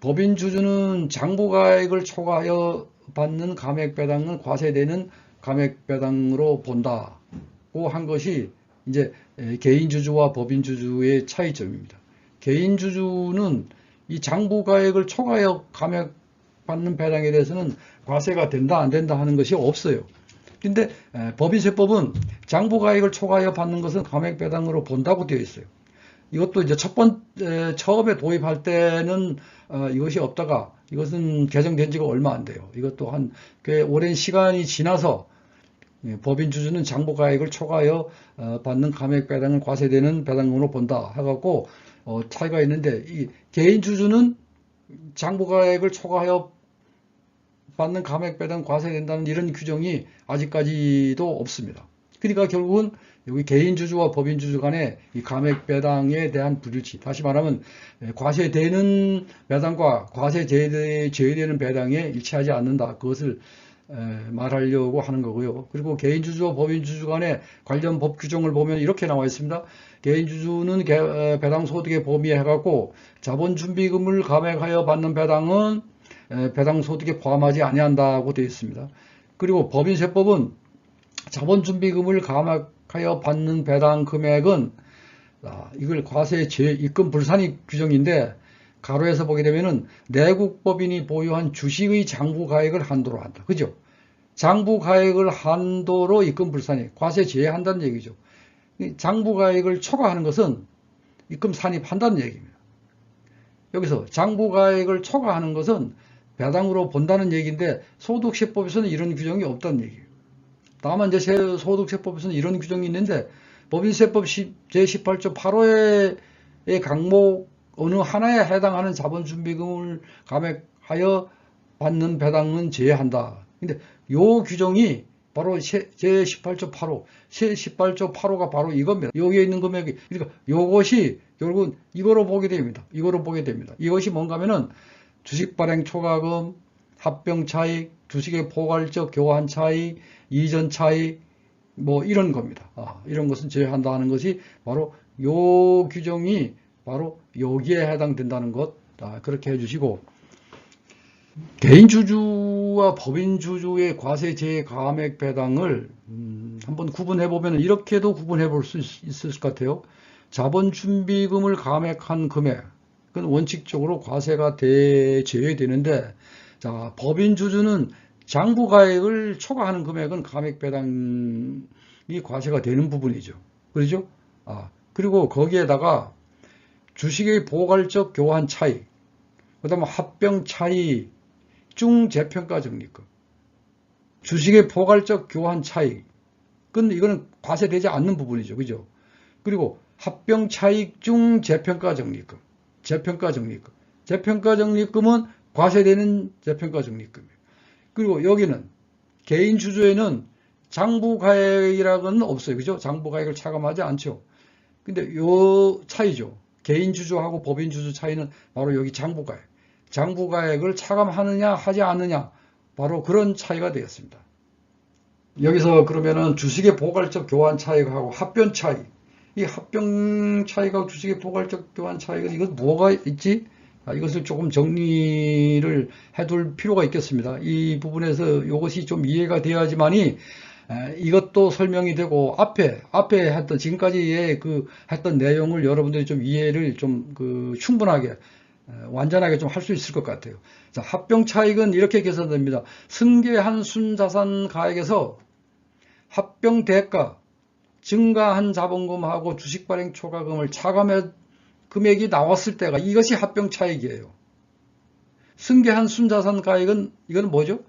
A: 법인주주는 장부가액을 초과하여 받는 감액배당은 과세되는 감액배당으로 본다고 한 것이 이제 개인주주와 법인주주의 차이점입니다. 개인주주는 이 장부가액을 초과하여 감액받는 배당에 대해서는 과세가 된다 안 된다 하는 것이 없어요. 근데 법인세법은 장부가액을 초과하여 받는 것은 감액배당으로 본다고 되어 있어요. 이것도 이제 처음에 도입할 때는 이것이 없다가, 이것은 개정된 지가 얼마 안 돼요. 이것도 꽤 오랜 시간이 지나서 법인주주는 장부가액을 초과하여 받는 감액배당을 과세되는 배당으로 본다 해갖고 차이가 있는데, 이 개인주주는 장부가액을 초과하여 받는 감액배당 과세된다는 이런 규정이 아직까지도 없습니다. 그러니까 결국은 여기 개인주주와 법인주주 간의 이 감액배당에 대한 불일치, 다시 말하면 과세되는 배당과 과세 제외되는 배당에 일치하지 않는다, 그것을 말하려고 하는 거고요. 그리고 개인주주와 법인주주 간의 관련 법 규정을 보면 이렇게 나와 있습니다. 개인주주는 배당소득의 범위에 해갖고 자본준비금을 감액하여 받는 배당은 배당소득에 포함하지 아니한다고 되어 있습니다. 그리고 법인세법은 자본준비금을 감액하여 받는 배당 금액은, 이걸 과세 입금 불산입 규정인데, 가로에서 보게 되면은 내국법인이 보유한 주식의 장부가액을 한도로 한다. 그죠? 장부가액을 한도로 입금 불산입, 과세 제외한다는 얘기죠. 장부가액을 초과하는 것은 입금 산입한다는 얘기입니다. 여기서 장부가액을 초과하는 것은 배당으로 본다는 얘기인데, 소득세법에서는 이런 규정이 없다는 얘기예요. 다만 이제 소득세법에서는 이런 규정이 있는데, 법인세법 제18조 8호의 강목 어느 하나에 해당하는 자본준비금을 감액하여 받는 배당은 제외한다. 근데 요 규정이 바로 제18조 8호, 제18조 8호가 바로 이겁니다. 여기에 있는 금액이, 그러니까 요것이 결국은 이거로 보게 됩니다. 이것이 뭔가 하면은 주식 발행 초과금, 합병 차익, 주식의 포괄적 교환 차익, 이전 차익, 뭐 이런 겁니다. 이런 것은 제외한다 하는 것이 바로 요 규정이 바로 여기에 해당된다는 것, 그렇게 해주시고, 개인주주와 법인주주의 과세 제외 감액 배당을 한번 구분해보면 이렇게도 구분해볼 수 있을 것 같아요. 자본준비금을 감액한 금액, 그건 원칙적으로 과세가 제외되는데, 자, 법인주주는 장부가액을 초과하는 금액은 감액배당이 과세가 되는 부분이죠. 그렇죠? 그리고 거기에다가 주식의 포괄적 교환 차익, 그 다음에 합병 차익, 중재평가 적립금, 주식의 포괄적 교환 차익, 이거는 과세되지 않는 부분이죠. 그죠? 그리고 합병 차익 중 재평가 적립금, 재평가 적립금은 과세되는 재평가 적립금이에요. 그리고 여기는 개인 주주에는 장부가액이라고는 없어요. 그죠? 장부가액을 차감하지 않죠. 근데 요 차이죠. 개인 주주하고 법인 주주 차이는 바로 여기 장부가액. 장부가액을 차감하느냐 하지 않느냐, 바로 그런 차이가 되겠습니다. 여기서 그러면은 주식의 포괄적 교환 차익하고 합병 차익, 이 합병 차익하고 주식의 포괄적 교환 차익은 이것 뭐가 있지? 이것을 조금 정리를 해둘 필요가 있겠습니다. 이 부분에서 이것이 좀 이해가 돼야지만이 이것도 설명이 되고 앞에 했던 지금까지의 그 했던 내용을 여러분들이 좀 이해를 좀 충분하게 완전하게 좀 할 수 있을 것 같아요. 자, 합병 차익은 이렇게 계산됩니다. 승계한 순자산 가액에서 합병 대가, 증가한 자본금하고 주식 발행 초과금을 차감해 금액이 나왔을 때가 이것이 합병 차익이에요. 승계한 순자산 가액은 이건 뭐죠?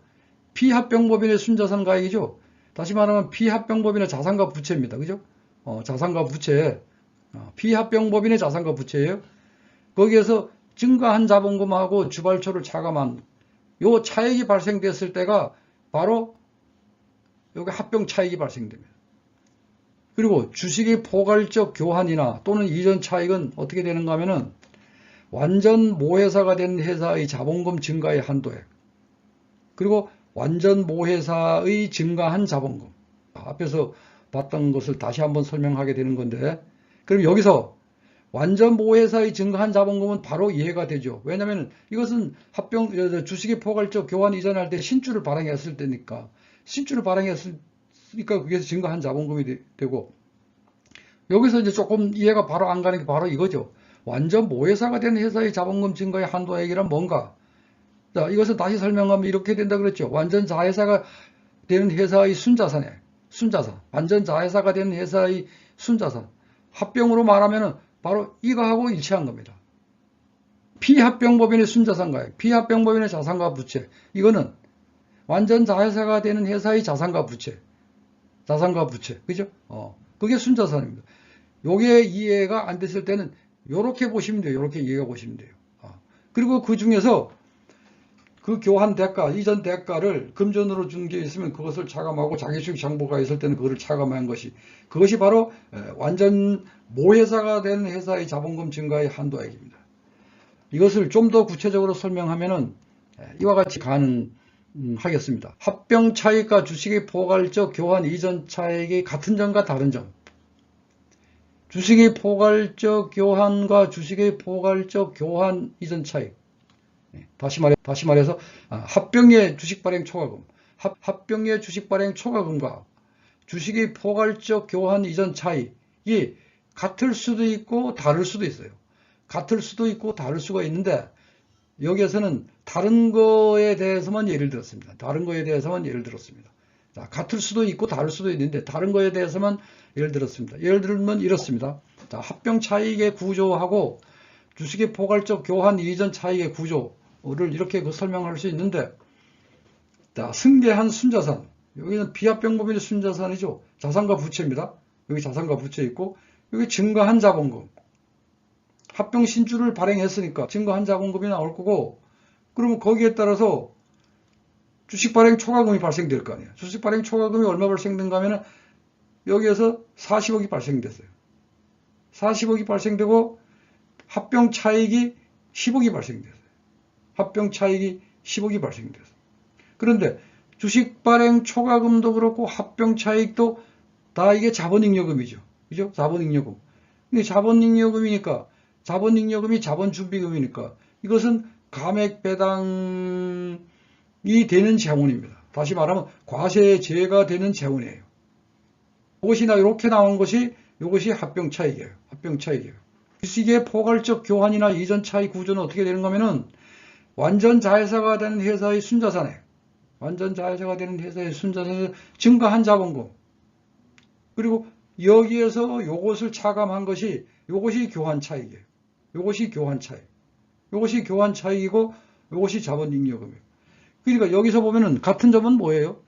A: 피합병법인의 순자산 가액이죠. 다시 말하면 피합병법인의 자산과 부채입니다. 그죠? 자산과 부채. 피합병법인의 자산과 부채예요. 거기에서 증가한 자본금하고 주발초를 차감한 요 차익이 발생됐을 때가 바로 여기 합병 차익이 발생됩니다. 그리고 주식의 포괄적 교환이나 또는 이전 차익은 어떻게 되는가 하면은 완전 모회사가 된 회사의 자본금 증가의 한도액, 그리고 완전 모회사의 증가한 자본금, 앞에서 봤던 것을 다시 한번 설명하게 되는 건데, 그럼 여기서 완전 모회사의 증가한 자본금은 바로 이해가 되죠. 왜냐하면 이것은 합병 주식의 포괄적 교환 이전할 때 신주를 발행했을 때니까, 신주를 발행했으니까 그게 증가한 자본금이 되고, 여기서 이제 조금 이해가 바로 안 가는 게 바로 이거죠. 완전 모회사가 된 회사의 자본금 증가의 한도액이란 뭔가? 자, 이것을 다시 설명하면 이렇게 된다 그랬죠. 완전 자회사가 되는 회사의 순자산, 완전 자회사가 된 회사의 순자산. 합병으로 말하면 바로 이거하고 일치한 겁니다. 피합병법인의 순자산 가액, 피합병법인의 자산과 부채. 이거는 완전 자회사가 되는 회사의 자산과 부채. 그죠? 그게 순자산입니다. 요게 이해가 안 됐을 때는 요렇게 보시면 돼요. 요렇게 이해가 보시면 돼요. 그리고 그 중에서 그 교환 대가, 이전 대가를 금전으로 준 게 있으면 그것을 차감하고 자기수익 장부가 있을 때는 그것을 차감한 것이, 그것이 바로 완전 모회사가 된 회사의 자본금 증가의 한도액입니다. 이것을 좀 더 구체적으로 설명하면은 이와 같이 가능하겠습니다. 합병 차익과 주식의 포괄적 교환 이전 차익의 같은 점과 다른 점. 주식의 포괄적 교환과 주식의 포괄적 교환 이전 차익. 다시 말해서 합병의 주식 발행 초과금, 합병의 주식 발행 초과금과 주식의 포괄적 교환 이전 차익이 같을 수도 있고 다를 수도 있어요. 같을 수도 있고 다를 수가 있는데, 여기에서는 다른 거에 대해서만 예를 들었습니다. 자, 같을 수도 있고 다를 수도 있는데 다른 거에 대해서만 예를 들었습니다. 예를 들면 이렇습니다. 자, 합병 차익의 구조하고 주식의 포괄적 교환 이전 차익의 구조를 이렇게 설명할 수 있는데, 자, 승계한 순자산, 여기는 비합병법인의 순자산이죠. 자산과 부채입니다. 여기 자산과 부채 있고, 여기 증가한 자본금, 합병 신주를 발행했으니까 증가한 자본금이 나올 거고, 그러면 거기에 따라서 주식 발행 초과금이 발생될 거 아니에요. 주식 발행 초과금이 얼마 발생된가 하면은 여기에서 40억이 발생됐어요. 40억이 발생되고 합병 차익이 10억이 발생됐어요. 그런데 주식 발행 초과금도 그렇고 합병 차익도 다 이게 자본잉여금이죠. 그죠? 자본잉여금. 근데 자본잉여금이니까, 자본잉여금이 자본준비금이니까 이것은 감액 배당이 되는 재원입니다. 다시 말하면 과세제가 되는 재원이에요. 이것이나 이렇게 나온 것이 이것이 합병 차익이에요. 주식의 포괄적 교환이나 이전 차익 구조는 어떻게 되는가 하면은 완전 자회사가 되는 회사의 순자산에, 증가한 자본금, 그리고 여기에서 요것을 차감한 것이 요것이 교환 차익이에요. 요것이 교환 차익이고 요것이 자본잉여금이에요. 그러니까 여기서 보면은 같은 점은 뭐예요?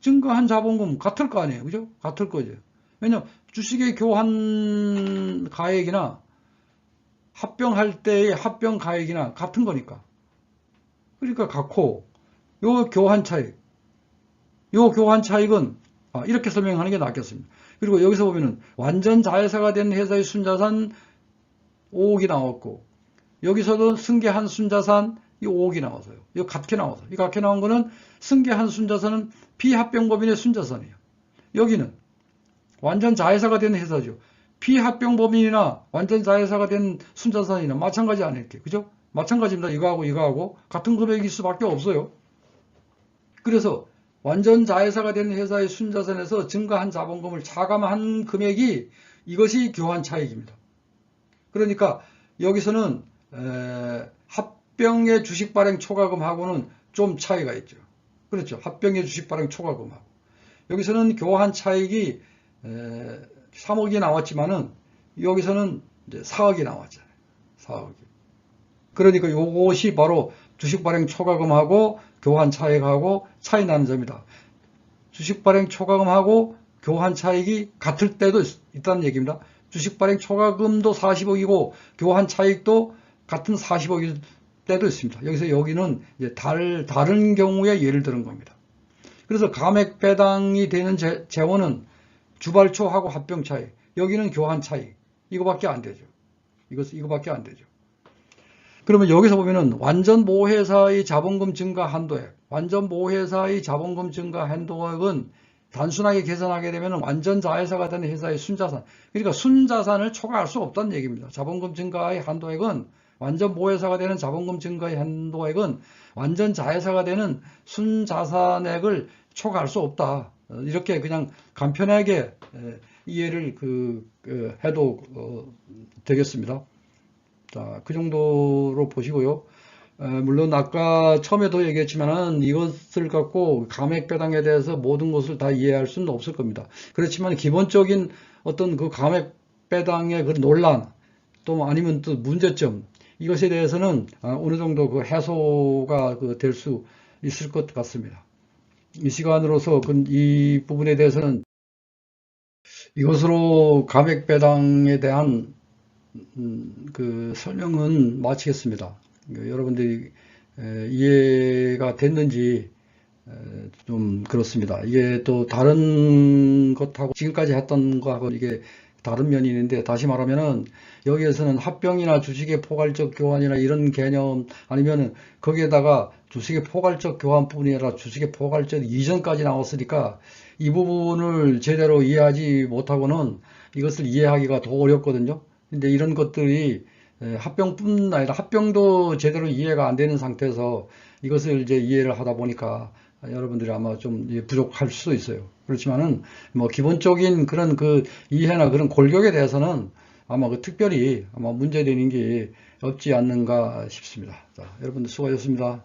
A: 증가한 자본금 같을 거 아니에요. 그죠? 같을 거죠. 왜냐면 주식의 교환 가액이나 합병할 때의 합병 가액이나 같은 거니까. 그러니까 같고, 요 교환 차익은 이렇게 설명하는 게 낫겠습니다. 그리고 여기서 보면은 완전 자회사가 된 회사의 순자산 5억이 나왔고, 여기서도 승계한 순자산 이 5억이 나와서요. 이거 같게 나와서. 이 같게 나온 거는 승계한 순자산은 피합병법인의 순자산이에요. 여기는 완전 자회사가 된 회사죠. 피합병법인이나 완전 자회사가 된 순자산이나 마찬가지 아닐게요. 그죠? 마찬가지입니다. 이거하고 같은 금액일 수밖에 없어요. 그래서 완전 자회사가 된 회사의 순자산에서 증가한 자본금을 차감한 금액이 이것이 교환 차익입니다. 그러니까 여기서는 합병의 주식 발행 초과금하고는 좀 차이가 있죠. 그렇죠. 합병의 주식 발행 초과금하고. 여기서는 교환 차익이 3억이 나왔지만은 여기서는 이제 4억이 나왔잖아요. 4억이. 그러니까 요것이 바로 주식 발행 초과금하고 교환 차익하고 차이 나는 점이다. 주식 발행 초과금하고 교환 차익이 같을 때도 있다는 얘기입니다. 주식 발행 초과금도 40억이고 교환 차익도 같은 40억일 때도 있습니다. 여기는 이제 다른 경우에 예를 들은 겁니다. 그래서 감액 배당이 되는 재원은 주발초하고 합병 차익, 여기는 교환 차익, 이거밖에 안 되죠. 이거밖에 안 되죠. 그러면 여기서 보면은 완전 모회사의 자본금 증가 한도액, 완전 모회사의 자본금 증가 한도액은 단순하게 계산하게 되면 완전 자회사가 되는 회사의 순자산, 그러니까 순자산을 초과할 수 없다는 얘기입니다. 자본금 증가의 한도액은 완전 모회사가 되는 자본금 증가의 한도액은 완전 자회사가 되는 순자산액을 초과할 수 없다. 이렇게 그냥 간편하게 이해를 해도 되겠습니다. 자, 그 정도로 보시고요. 물론 아까 처음에도 얘기했지만은 이것을 갖고 감액배당에 대해서 모든 것을 다 이해할 수는 없을 겁니다. 그렇지만 기본적인 어떤 그 감액배당의 그 논란 또 아니면 또 문제점 이것에 대해서는 어느 정도 그 해소가 될 수 있을 것 같습니다. 이 시간으로서 이 부분에 대해서는 이것으로 감액배당에 대한 그 설명은 마치겠습니다. 여러분들이 이해가 됐는지 좀 그렇습니다. 이게 또 다른 것하고 지금까지 했던 거하고 이게 다른 면이 있는데, 다시 말하면은 여기에서는 합병이나 주식의 포괄적 교환이나 이런 개념 아니면은 거기에다가 주식의 포괄적 교환뿐이 아니라 주식의 포괄적 이전까지 나왔으니까 이 부분을 제대로 이해하지 못하고는 이것을 이해하기가 더 어렵거든요. 근데 이런 것들이 합병뿐 아니라 합병도 제대로 이해가 안 되는 상태에서 이것을 이제 이해를 하다 보니까 여러분들이 아마 좀 부족할 수도 있어요. 그렇지만은 뭐 기본적인 그런 그 이해나 그런 골격에 대해서는 아마 특별히 아마 문제되는 게 없지 않는가 싶습니다. 자, 여러분들 수고하셨습니다.